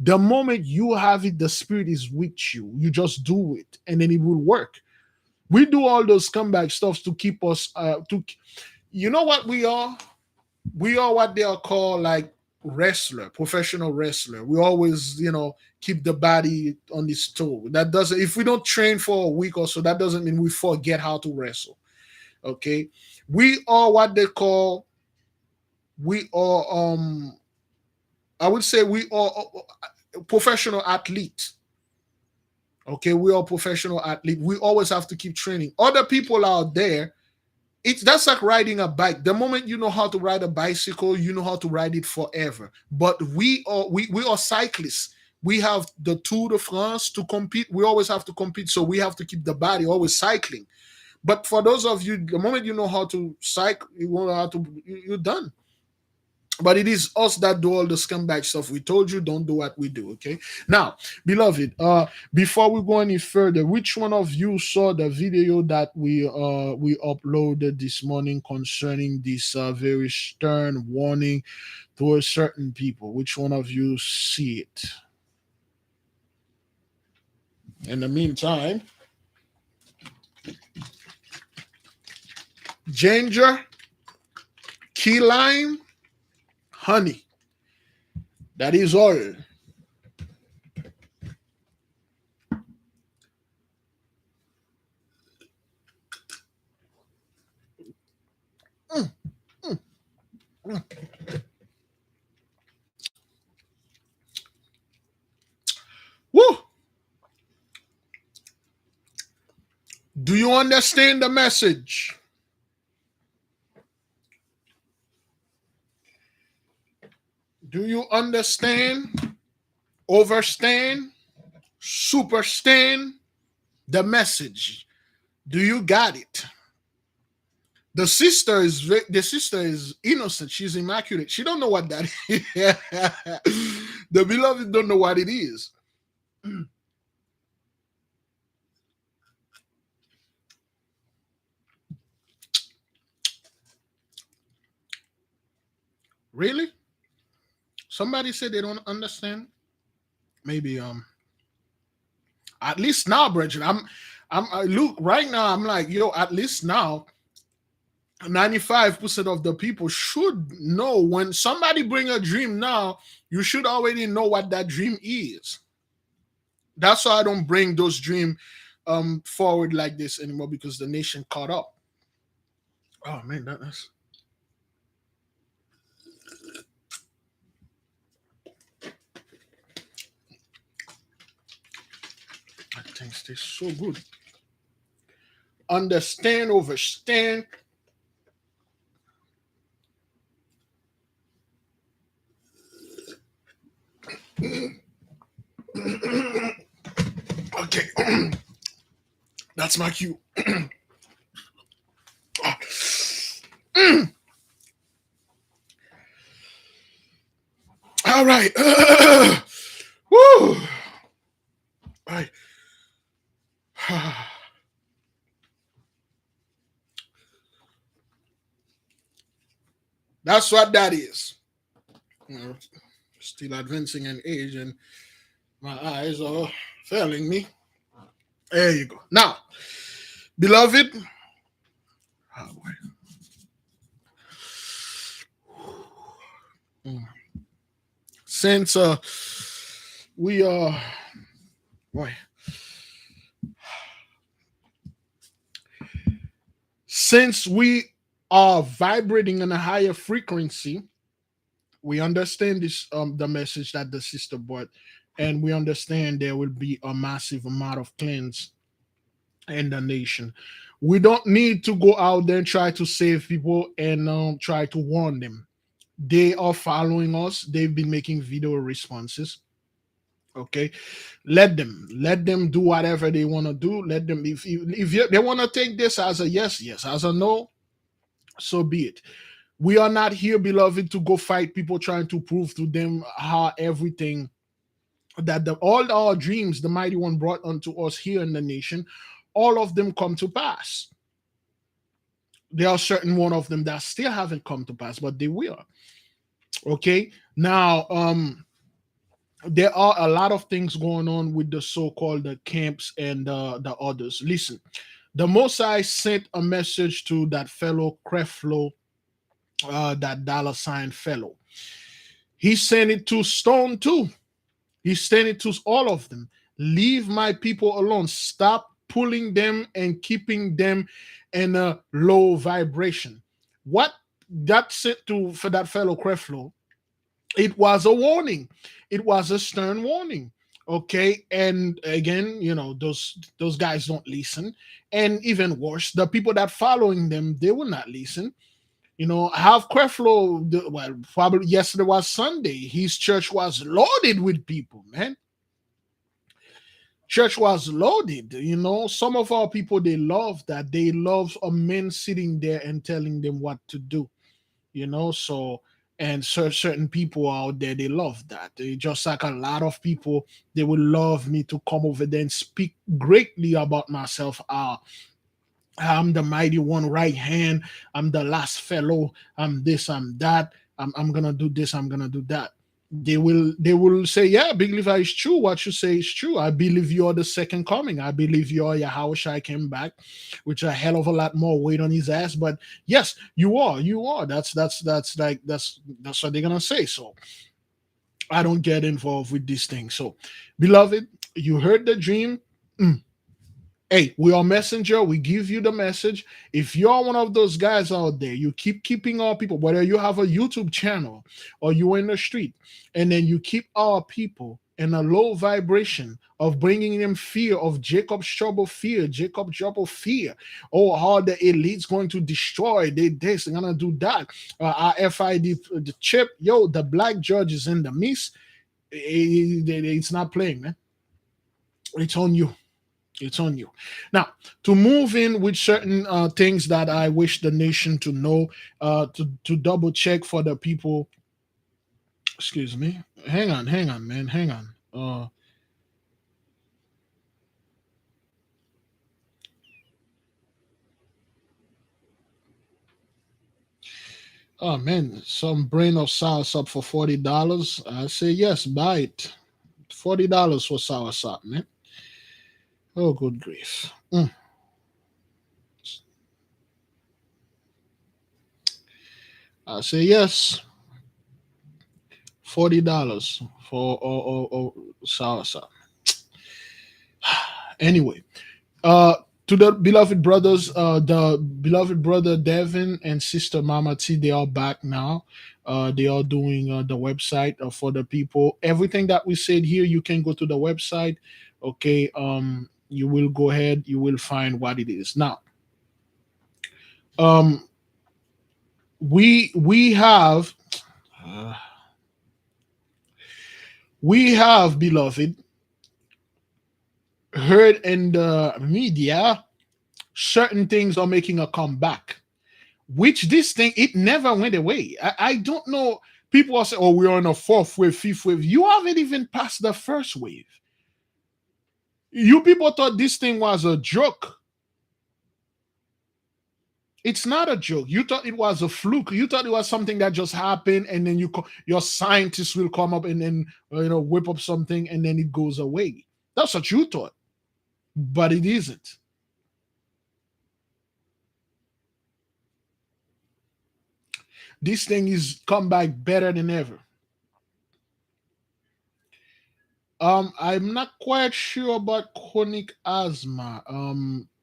The moment you have it, the spirit is with you. You just do it, and then it will work. We do all those comeback stuffs to keep us. You know what we are? We are what they are called, like, wrestler, professional wrestler. We always, keep the body on its toe. That doesn't, if we don't train for a week or so, that doesn't mean we forget how to wrestle. Okay. We are what they call, we are I would say we are professional athletes. Okay, we are professional athlete. We always have to keep training. Other people out there, it's that's like riding a bike. The moment you know how to ride a bicycle, you know how to ride it forever. But we are cyclists. We have the Tour de France to compete. We always have to compete, so we have to keep the body always cycling. But for those of you, the moment you know how to cycle, you know how to, you're done. But it is us that do all the scumbag stuff. We told you don't do what we do. Okay. Now, beloved, before we go any further, which one of you saw the video that we uploaded this morning concerning this very stern warning towards certain people? Which one of you see it? In the meantime, ginger, key lime, honey. That is all. Mm, mm, mm. Woo! Do you understand the message? Do you understand, overstand, superstand the message? Do you got it? The sister is innocent. She's immaculate. She don't know what that is. The beloved don't know what it is. Really? Somebody said they don't understand. Maybe at least now, Bridget. I look right now. I'm like, yo. At least now, 95% of the people should know when somebody bring a dream now. You should already know what that dream is. That's why I don't bring those dream forward like this anymore because the nation caught up. Oh man, that's that thing tastes so good. Understand, overstand. Okay, that's my cue. All right. Woo. All right. That's what that is. You know, still advancing in age, and my eyes are failing me. There you go. Now, beloved, oh, mm, since we are, boy, since we are vibrating on a higher frequency, we understand this the message that the sister brought, and we understand there will be a massive amount of cleanse in the nation. We don't need to go out there and try to save people and try to warn them. They are following us. They've been making video responses. Okay, let them do whatever they want to do. Let them, if they want to take this as a yes, yes, as a no, so be it. We are not here, beloved, to go fight people trying to prove to them how everything that all our dreams the mighty one brought unto us here in the nation, all of them come to pass. There are certain one of them that still haven't come to pass, but they will. Okay, now there are a lot of things going on with the so-called the camps and the others. Listen, the Mosai sent a message to that fellow Creflo, that dollar sign fellow. He sent it to Stone too. He sent it to all of them. Leave my people alone. Stop pulling them and keeping them in a low vibration. What that sent to for that fellow Creflo, It was a warning. It was a stern warning. Okay, and again, those guys don't listen, and even worse, the people that following them, they will not listen. Half Creflo, well, probably yesterday was Sunday. His church was loaded with people, man. Church was loaded. Some of our people, they love that. They love a man sitting there and telling them what to do. So, and certain people out there, they love that. Just like a lot of people, they would love me to come over there and speak greatly about myself. I'm the mighty one right hand. I'm the last fellow. I'm this, I'm that. I'm gonna do this, I'm gonna do that. They will say, yeah, Big Levi, is true. What you say is true. I believe you're the second coming. I believe you're Yahushua came back, which a hell of a lot more weight on his ass. But yes, you are. You are. That's what they're gonna say. So I don't get involved with this thing. So, beloved, you heard the dream. Mm. Hey, we are messenger. We give you the message. If you're one of those guys out there, you keep keeping our people, whether you have a YouTube channel or you're in the street, and then you keep our people in a low vibration of bringing them fear of Jacob's trouble, fear, Jacob's trouble, fear. Oh, how the elite's going to destroy. They this, they're gonna do that. RFID, the chip, yo, the black judge is in the midst. It's not playing, man. It's on you. It's on you. Now, to move in with certain things that I wish the nation to know, to double check for the people. Excuse me. Hang on, man. Hang on. Oh man, some brain of soursop for $40. I say yes, buy it. $40 for soursop, man. Oh, good grief. I say yes. $40 for soursop. Anyway, uh to the beloved brothers, the beloved brother Devin and sister Mama T, they are back now. They are doing the website for the people. Everything that we said here, you can go to the website. Okay, you will go ahead, you will find what it is now. um we have uh, we have, beloved, heard in the media certain things are making a comeback, which this thing, it never went away. I don't know. People are saying, oh, we're on a fourth wave, fifth wave. You haven't even passed the first wave. You people thought this thing was a joke. It's not a joke. You thought it was a fluke. You thought it was something that just happened, and then your scientists will come up and then whip up something, and then it goes away. That's what you thought, but it isn't. This thing is come back better than ever. I'm not quite sure about chronic asthma.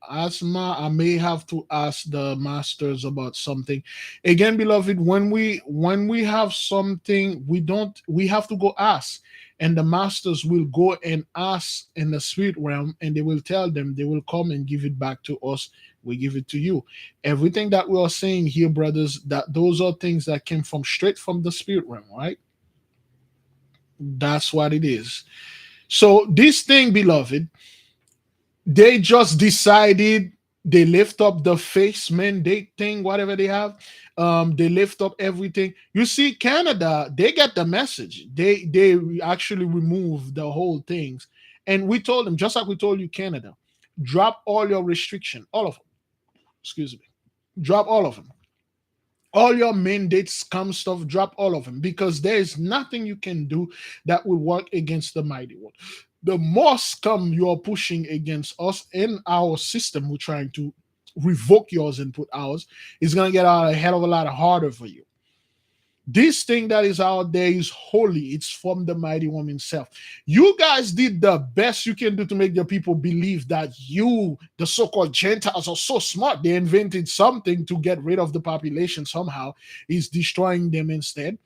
Asthma, I may have to ask the masters about something. Again, beloved, when we have something, we have to go ask, and the masters will go and ask in the spirit realm, and they will tell them, they will come and give it back to us. We give it to you. Everything that we are saying here, brothers, that those are things that came from straight from the spirit realm, right? That's what it is. So this thing, beloved, they just decided, they lift up the face mandate thing, whatever they have. They lift up everything. You see, Canada, they get the message. They actually remove the whole things, and we told them, just like we told you, Canada, drop all your restriction, all of them. Excuse me, drop all of them. All your mandates, come stuff, drop all of them, because there is nothing you can do that will work against the mighty one. The more scum you're pushing against us in our system, we're trying to revoke yours and put ours, is going to get out a hell of a lot harder for you. This thing that is out there is holy. It's from the mighty one himself. You guys did the best you can do to make the people believe that you, the so-called Gentiles, are so smart. They invented something to get rid of the population somehow. Is destroying them instead.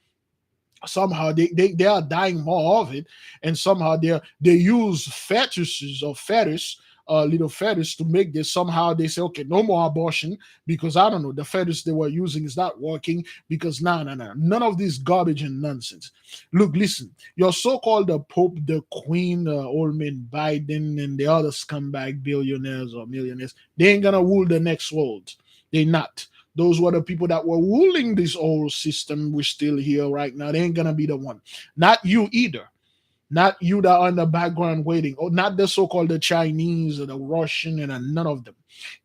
Somehow they are dying more of it, and somehow they use fetuses or fetus, little fetus, to make this. Somehow they say, okay, no more abortion, because I don't know, the fetus they were using is not working, because no, none of this garbage and nonsense. Look, listen, your so-called the Pope, the Queen, old man Biden, and the other scumbag billionaires or millionaires, they ain't gonna rule the next world. They not. Those were the people that were ruling this whole system. We're still here right now. They ain't gonna be the one. Not you either. Not you that are in the background waiting. Or not the so-called the Chinese or the Russian, and none of them.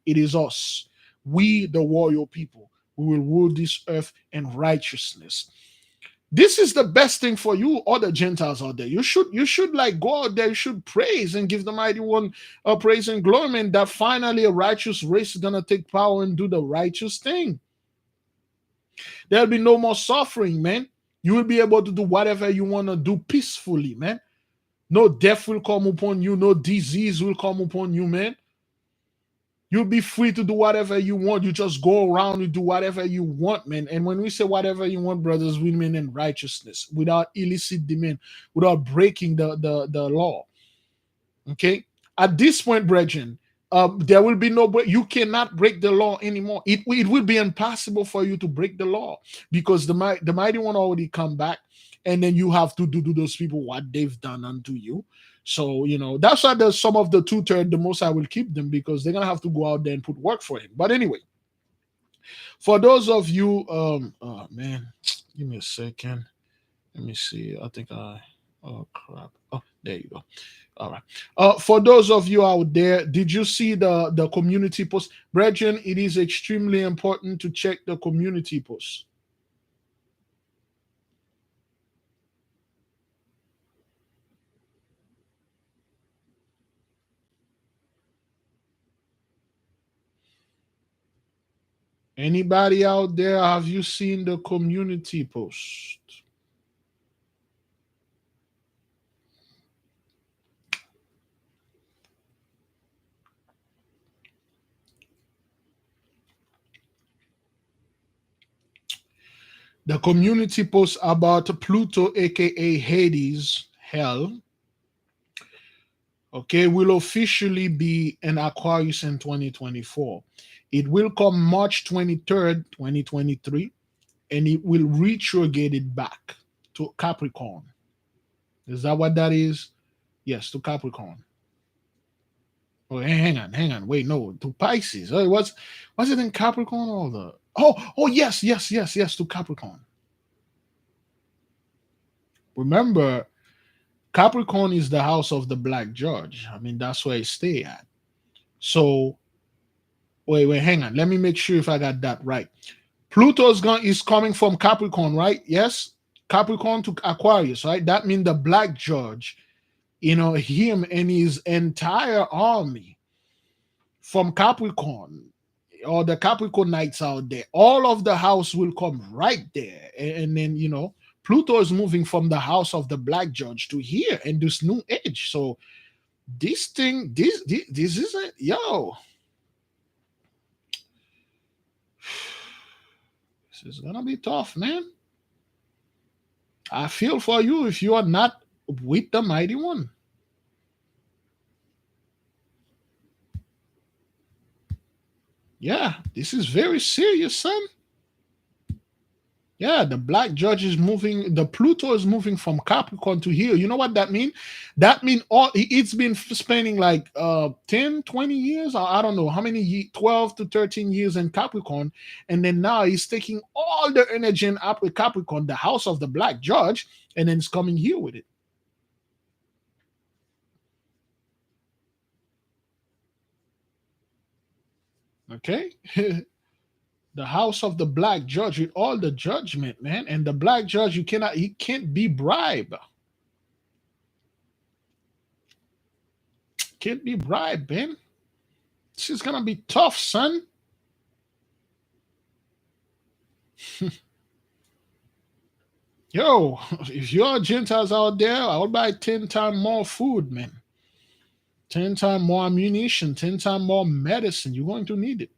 It is us. We, the royal people. We will rule this earth in righteousness. This is the best thing for you, all the Gentiles out there. You should like go out there, you should praise and give the mighty one praise and glory, and that finally a righteous race is gonna take power and do the righteous thing. There'll be no more suffering, man. You will be able to do whatever you want to do peacefully, man. No death will come upon you, no disease will come upon you, man. You'll be free to do whatever you want. You just go around and do whatever you want, man. And when we say whatever you want, brothers, we mean in righteousness, without illicit demand, without breaking the law. Okay. At this point, brethren, there will be no break. You cannot break the law anymore. It will be impossible for you to break the law, because the mighty one already come back, and then you have to do those people what they've done unto you. So that's why there's some of the 2/3. The most I will keep them, because they're gonna have to go out there and put work for him. But anyway, for those of you, oh man, give me a second. Let me see. I think I. Oh crap. Oh, there you go. All right. For those of you out there, did you see the community post, brethren? It is extremely important to check the community post. Anybody out there? Have you seen the community post? The community post about Pluto, aka Hades, hell, okay, will officially be an Aquarius in 2024. It will come March 23rd, 2023, and it will retrograde it back to Capricorn. Is that what that is? Yes, to Capricorn. Oh, hang on. Wait, no, to Pisces. Oh, was it in Capricorn or the? Oh, yes, to Capricorn. Remember, Capricorn is the house of the Black Judge. I mean, that's where I stay at. So, wait, hang on. Let me make sure if I got that right. Is coming from Capricorn, right? Yes, Capricorn to Aquarius, right? That means the Black Judge, him and his entire army from Capricorn, or the Capricornites out there, all of the house will come right there. And then, Pluto is moving from the house of the Black Judge to here in this new age. So this thing, this isn't, yo, this is gonna be tough, man. I feel for you if you are not with the mighty one. Yeah, this is very serious, son. Yeah, the Black Judge is moving. The Pluto is moving from Capricorn to here. You know what that mean? That mean it's been spending like 10, 20 years. I don't know how many 12 to 13 years in Capricorn, and then now he's taking all the energy in Capricorn, the house of the Black Judge, and then it's coming here with it. Okay. The house of the Black Judge with all the judgment, man. And the Black Judge, he can't be bribed. Can't be bribed, man. This is gonna be tough, son. Yo, if you're Gentiles out there, I would buy 10 times more food, man. 10 times more ammunition, 10 times more medicine. You're going to need it.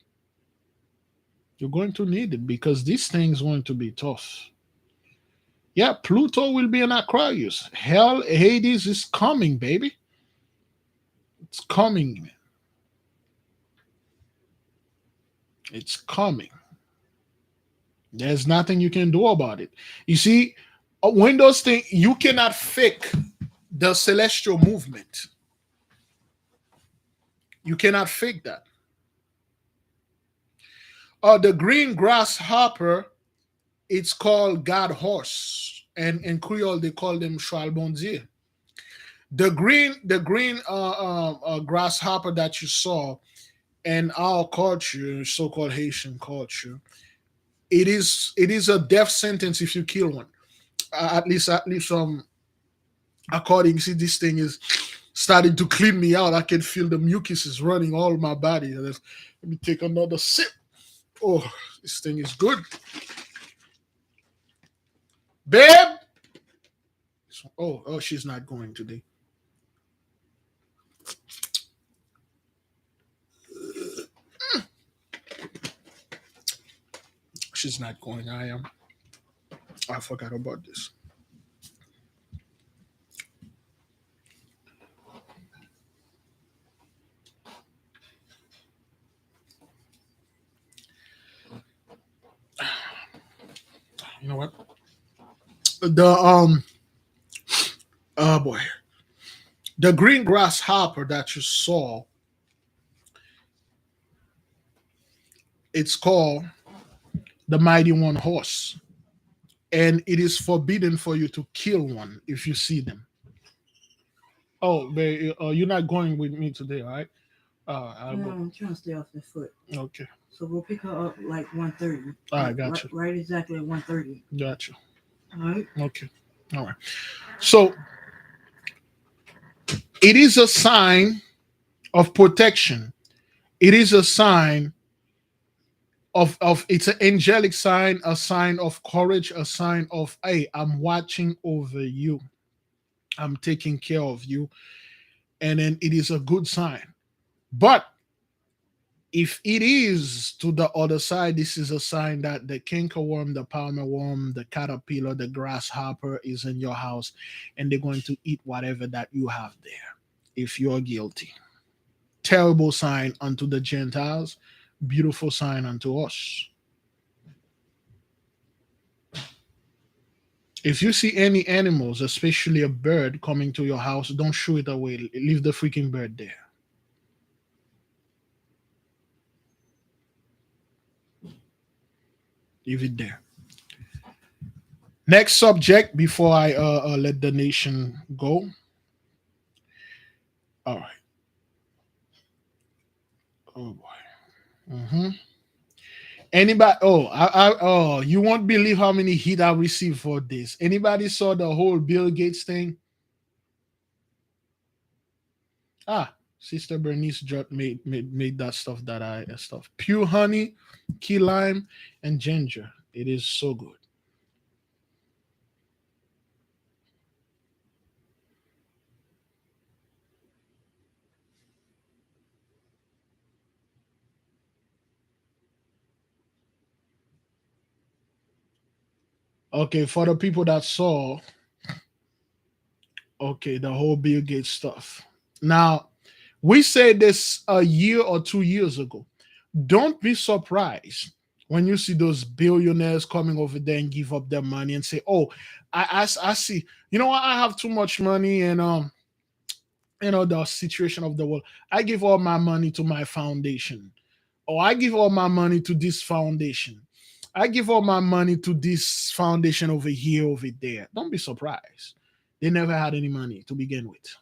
You're going to need it, because this thing is going to be tough. Yeah, Pluto will be in Aquarius. Hell, Hades is coming, baby. It's coming. It's coming. There's nothing you can do about it. You see, when those things, you cannot fake the celestial movement. You cannot fake that. The green grasshopper, it's called God horse, and in Creole they call them charbonnier. The green grasshopper that you saw in our culture, so-called Haitian culture, it is a death sentence if you kill one. At least according, see, this thing is starting to clean me out. I can feel the mucus is running all my body. Let me take another sip. Oh, this thing is good, babe. Oh, she's not going today. She's not going. I am. I forgot about this. You know what? The oh boy, the green grasshopper that you saw, it's called the mighty one horse, and it is forbidden for you to kill one if you see them. Oh, you're not going with me today, all right? I'll No, go. I'm trying to stay off the foot. Okay. So we'll pick her up like 1:30. All right, got you. Right exactly at 1:30. Got you. All right. Okay. All right. So it is a sign of protection. It is a sign of it's an angelic sign, a sign of courage, a sign of, hey, I'm watching over you. I'm taking care of you. And then it is a good sign. But if it is to the other side, this is a sign that the cankerworm, the palmer worm, the caterpillar, the grasshopper is in your house, and they're going to eat whatever that you have there if you're guilty. Terrible sign unto the Gentiles, beautiful sign unto us. If you see any animals, especially a bird coming to your house, don't shoo it away. Leave the freaking bird there. Leave it there. Next subject before I let the nation go. All right. Oh boy. Anybody? You won't believe how many heat I received for this. Anybody saw the whole Bill Gates thing? Sister Bernice made that stuff that I stuff. Pure honey, key lime, and ginger. It is so good. Okay, for the people that saw, okay, the whole Bill Gates stuff. Now, we said this a year or 2 years ago. Don't be surprised when you see those billionaires coming over there and give up their money and say, "Oh, I see. You know what? I have too much money, and the situation of the world. I give all my money to my foundation, or I give all my money to this foundation. I give all my money to this foundation over here, over there." Don't be surprised. They never had any money to begin with.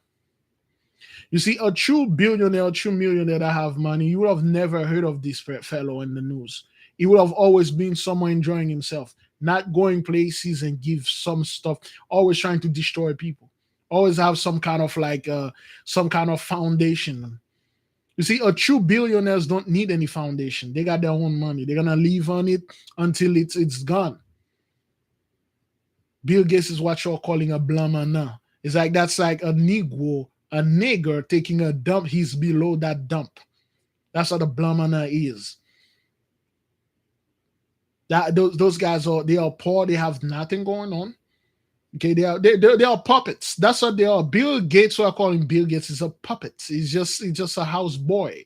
You see, a true billionaire, a true millionaire that have money, you would have never heard of this fellow in the news. He would have always been somewhere enjoying himself, not going places and give some stuff, always trying to destroy people. Always have some kind of foundation. You see, a true billionaires don't need any foundation. They got their own money. They're gonna live on it until it's gone. Bill Gates is what you're calling a blamana. It's like that's like a nigger taking a dump. He's below that dump. That's what a blamana is. That those guys are poor. They have nothing going on. Okay, they are puppets. That's what they are. Bill Gates, who I call him Bill Gates, is a puppet. He's just a house boy.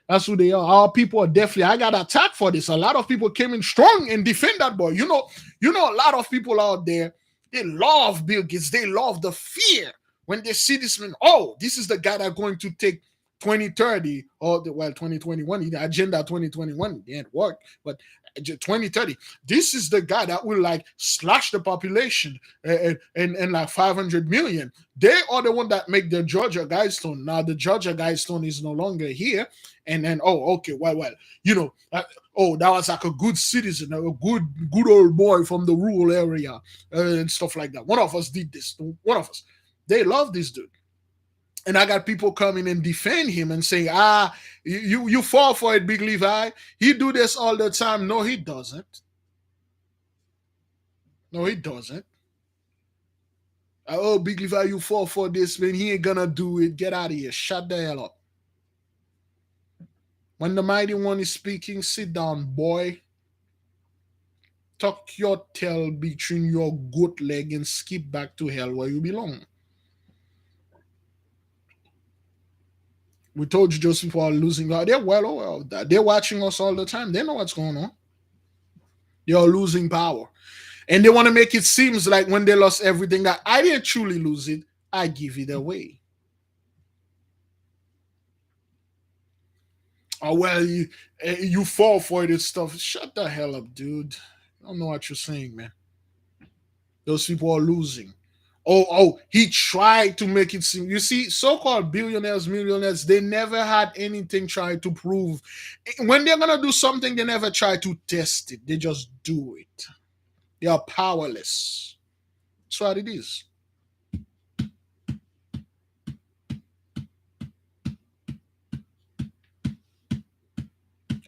That's who they are. Our people are definitely. I got attacked for this. A lot of people came in strong and defend that boy. A lot of people out there. They love Bill Gates. They love the fear when they see this man. Oh, this is the guy that's going to take 2030 or 2021. The agenda 2021 didn't work, but 2030. This is the guy that will like slash the population and like 500 million. They are the one that make the Georgia Guidestone. Now the Georgia Guidestone is no longer here, and then okay, that was like a good citizen, a good old boy from the rural area and stuff like that. One of us did this. One of us. They love this dude. And I got people coming and defend him and saying, you fall for it, Big Levi. He do this all the time. No, he doesn't. No, he doesn't. Oh, Big Levi, you fall for this, man. He ain't gonna do it. Get out of here. Shut the hell up. When the mighty one is speaking, sit down, boy. Tuck your tail between your goat leg and skip back to hell where you belong. We told you those people are losing out. They're well aware of that. They're watching us all the time. They know what's going on. They are losing power. And they want to make it seem like when they lost everything that I didn't truly lose it, I give it away. Oh, well, you fall for it and stuff. Shut the hell up, dude. I don't know what you're saying, man. Those people are losing. He tried to make it seem. You see, so-called billionaires, millionaires, they never had anything try to prove. When they're gonna do something, they never try to test it. They just do it. They are powerless. That's what it is.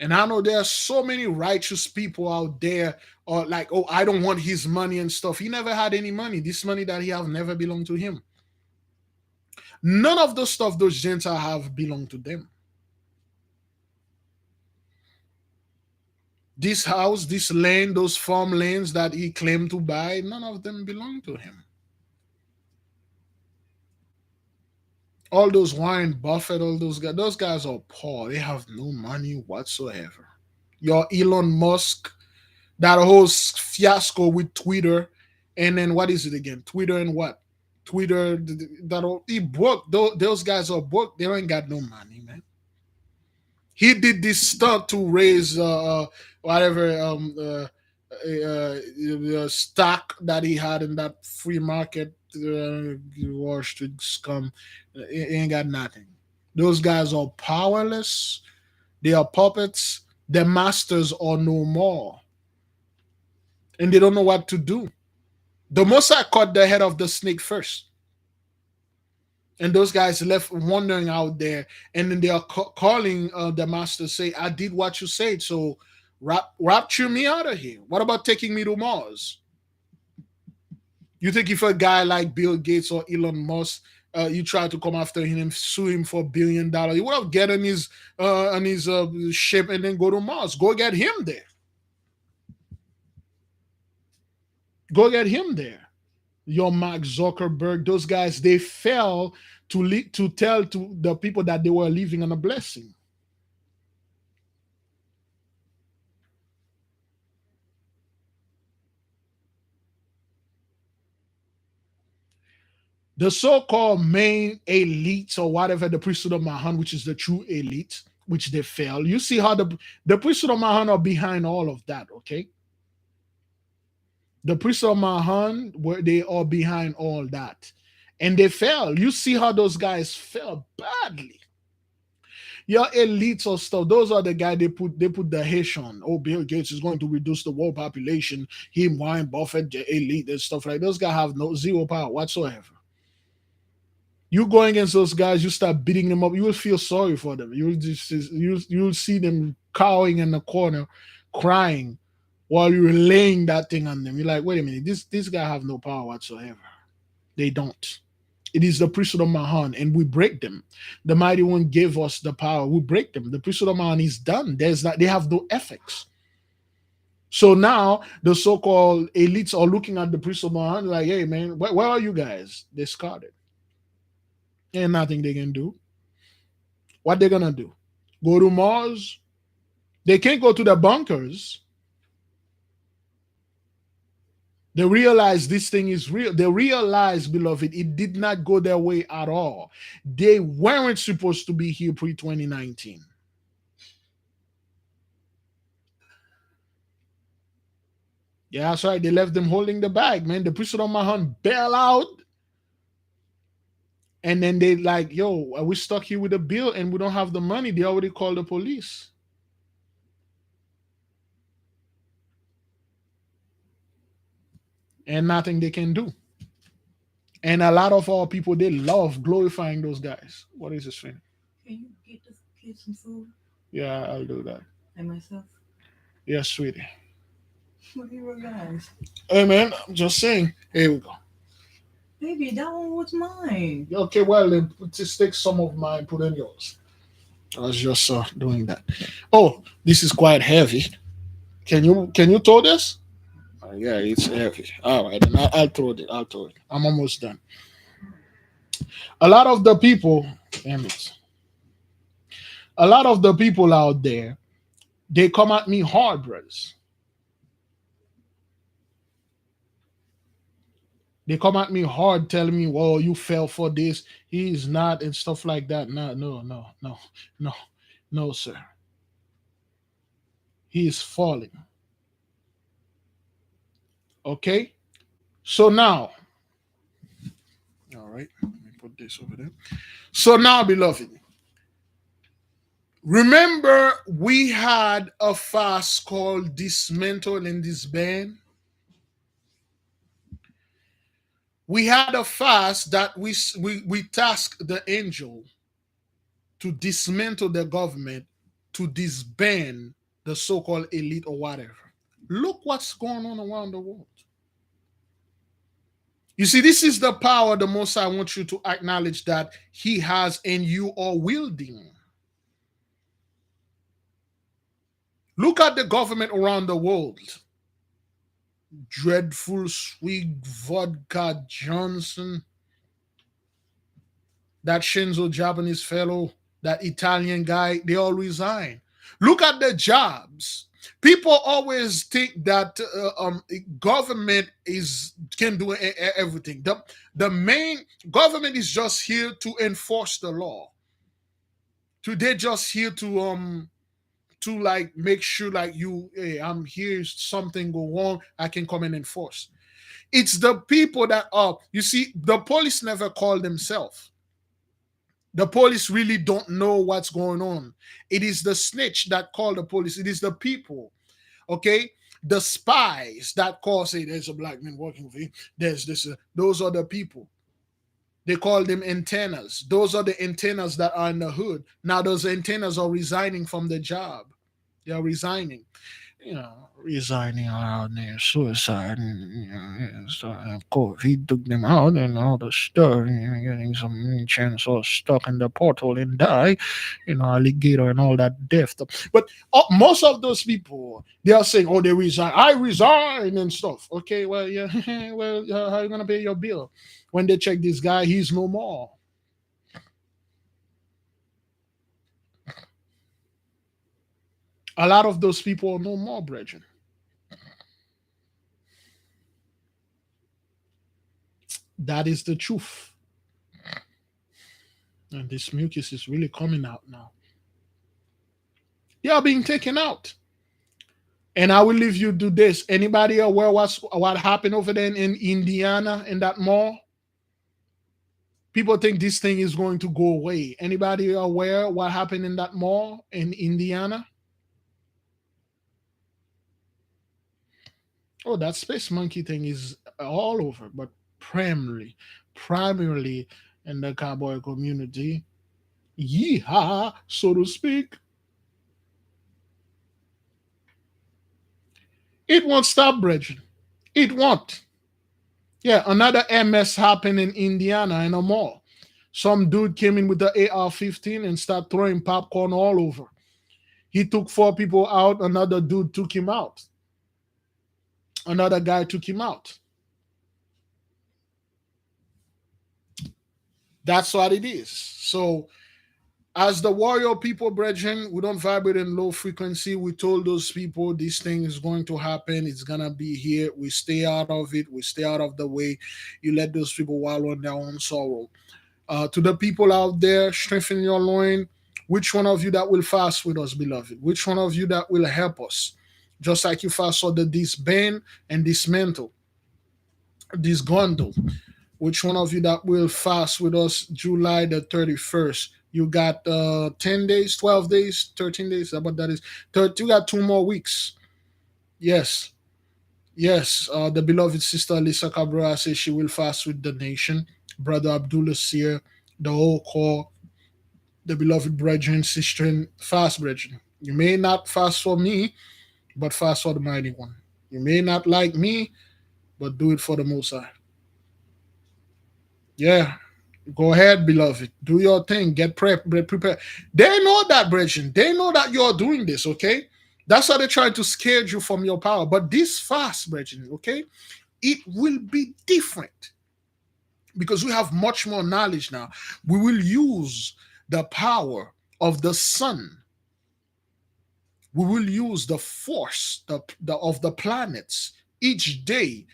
And I know there are so many righteous people out there, or like, I don't want his money and stuff. He never had any money. This money that he have never belonged to him. None of the stuff those Gentiles have belonged to them. This house, this land, those farmlands that he claimed to buy, none of them belong to him. All those Warren Buffett, all those guys are poor. They have no money whatsoever. Your Elon Musk, that whole fiasco with Twitter, and then what is it again? Twitter and what? Twitter, he broke. Those guys are broke. They ain't got no money, man. He did this stunt to raise whatever stock that he had in that free market Wall Street scum. It ain't got nothing. Those guys are powerless. They are puppets. Their masters are no more, and they don't know what to do. The Mossad caught the head of the snake first. And those guys left wandering out there, and then they are calling the master, say, I did what you said, so rapture me out of here. What about taking me to Mars? You think if a guy like Bill Gates or Elon Musk, you try to come after him and sue him for $1 billion, he would have get on his ship and then go to Mars. Go get him there. Go get him there. Your Mark Zuckerberg, those guys, they fell to tell to the people that they were living on a blessing. The so-called main elites or whatever, the priesthood of Mahan, which is the true elite, which they fell. You see how the priesthood of Mahan are behind all of that, okay? The priests of Mahan, they are behind all that. And they fell. You see how those guys fell badly. Your elites or stuff, those are the guys they put the hash on. Oh, Bill Gates is going to reduce the world population. Him, Warren Buffett, the elite and stuff like that. Those guys have zero power whatsoever. You go against those guys, you start beating them up, you will feel sorry for them. You'll see them cowering in the corner, crying while you're laying that thing on them. You're like, wait a minute, this guy have no power whatsoever. They don't. It is the priesthood of Mahan, and we break them. The mighty one gave us the power. We break them. The priesthood of Mahan is done. They have no ethics. So now the so-called elites are looking at the priests of Mahan like, hey man, where are you guys? Discarded. Ain't nothing they can do. What they gonna do? Go to Mars? They can't go to the bunkers. They realize this thing is real. They realize, beloved, it did not go their way at all. They weren't supposed to be here pre 2019. Yeah, that's right. They left them holding the bag, man. The priesthood of Mahan bail out. And then they like, yo, are we stuck here with a bill and we don't have the money? They already called the police. And nothing they can do. And a lot of our people, they love glorifying those guys. What is this thing? Can you get some food? Yeah, I'll do that. And myself? Yes, sweetie. What do you guys? Hey, man, I'm just saying. Here we go. Baby, that one was mine. Okay, well, then just take some of mine, put in yours. I was just doing that. Oh, this is quite heavy. Can you throw this? Yeah, it's heavy. All right, then I'll throw it. I'll throw it. I'm almost done. A lot of the people, damn it. A lot of the people out there, they come at me hard, brothers. They come at me hard, telling me, "Well, you fell for this. He's not," and stuff like that. No, no, no, no, no, no, sir. He is falling. Okay. So now, all right. Let me put this over there. So now, beloved, remember we had a fast called Dismantle and Disband. We had a fast that we tasked the angel to dismantle the government, to disband the so-called elite or whatever. Look what's going on around the world. You see, this is the power the most I want you to acknowledge that he has and you are wielding. Look at the government around the world. Dreadful Swig, Vodka Johnson, that Shinzo Japanese fellow, that Italian guy, they all resign. Look at the jobs. People always think that government can do everything. The main government is just here to enforce the law. They're just here to like make sure like you, hey, I'm here, something go wrong, I can come and enforce. It's the people that are, you see, the police never call themselves. The police really don't know what's going on. It is the snitch that call the police. It is the people, okay? The spies that call, say, there's a black man working with you. There's this. Those are the people. They call them antennas. Those are the antennas that are in the hood. Now those antennas are resigning from the job. They are resigning. Resigning around there, suicide, and so of course he took them out and all the stuff, getting some chance or stuck in the portal and die, alligator and all that death stuff. But most of those people, they are saying, "Oh, they resign. I resign and stuff." Okay, well, yeah, well, how are you gonna pay your bill? When they check this guy, he's no more. A lot of those people are no more, brethren. That is the truth. And this mucus is really coming out now. They are being taken out. And I will leave you to this. Anybody aware what happened over there in Indiana in that mall? People think this thing is going to go away. Anybody aware what happened in that mall in Indiana? Oh, that space monkey thing is all over, but primarily in the cowboy community. Yeehaw, so to speak. It won't stop, brethren. It won't. Yeah, another MS happened in Indiana in a mall. Some dude came in with the AR-15 and started throwing popcorn all over. He took 4 people out. Another dude took him out. Another guy took him out. That's what it is. So, as the warrior people, brethren, we don't vibrate in low frequency. We told those people this thing is going to happen. It's gonna be here. We stay out of it. We stay out of the way. You let those people wallow in their own sorrow. To the people out there, strengthen your loin. Which one of you that will fast with us, beloved? Which one of you that will help us? Just like you fast saw the disband and dismantle, disgruntle. Which one of you that will fast with us July the 31st? You got 10 days, 12 days, 13 days. What that is? You got 2 more weeks. Yes. Yes. The beloved sister Lisa Cabrera says she will fast with the nation. Brother Abdullah Seer, the whole core, the beloved brethren, sister, fast brethren. You may not fast for me, but fast for the mighty one. You may not like me, but do it for the Most High. Yeah. Go ahead, beloved. Do your thing. Get prepared. They know that, brethren. They know that you're doing this, okay? That's how they try to scare you from your power. But this fast, brethren, okay, it will be different because we have much more knowledge now. We will use the power of the sun. We will use the force of the planets each day.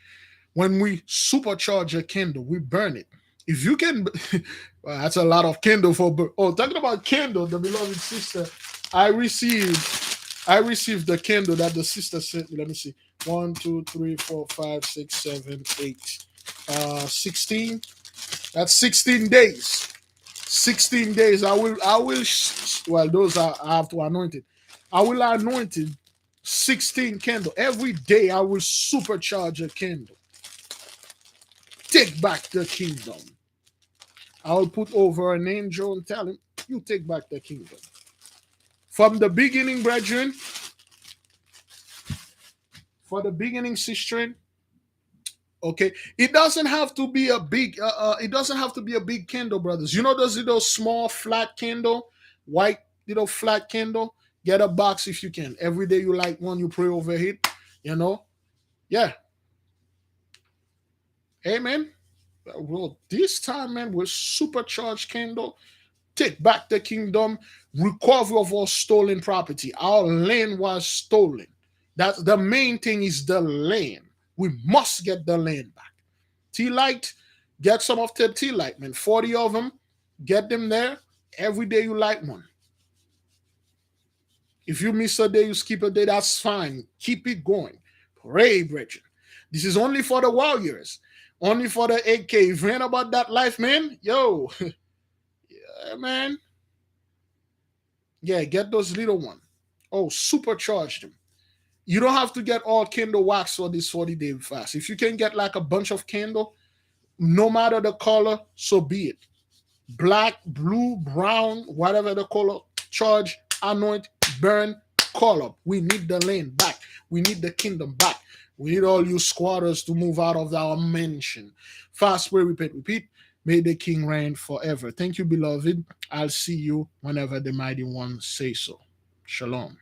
When we supercharge a candle, we burn it. If you can, well, that's a lot of candle for. Oh, talking about candle, the beloved sister, I received, I received the candle that the sister sent me. Let me see, 1, 2, 3, 4, 5, 6, 7, 8, 16. That's 16 days. 16 days. Well, those are I have to anoint it. I will anoint it. 16 candle every day. I will supercharge a candle. Take back the kingdom. I'll put over an angel and tell him, you take back the kingdom. From the beginning, brethren, for the beginning, sister, okay, it doesn't have to be a big, it doesn't have to be a big candle, brothers. You know those little small flat candle, white little flat candle? Get a box if you can. Every day you light one, you pray over it, you know? Yeah. Amen. Well, this time, man, with supercharged candle, take back the kingdom, recovery of our stolen property. Our land was stolen. That's the main thing is the land. We must get the land back. Tea light, get some of the tea light, man. 40 of them, get them there. Every day you light one. If you miss a day, you skip a day, that's fine. Keep it going. Pray, brethren. This is only for the warriors. Only for the AK. If you ain't about that life, man, yo, yeah, man. Yeah, get those little ones. Oh, supercharge them. You don't have to get all candle wax for this 40-day fast. If you can get like a bunch of candle, no matter the color, so be it. Black, blue, brown, whatever the color, charge, anoint, burn, call up. We need the land back. We need the kingdom back. We need all you squatters to move out of our mansion. Fast, pray, repent, repeat. May the king reign forever. Thank you, beloved. I'll see you whenever the mighty one says so. Shalom.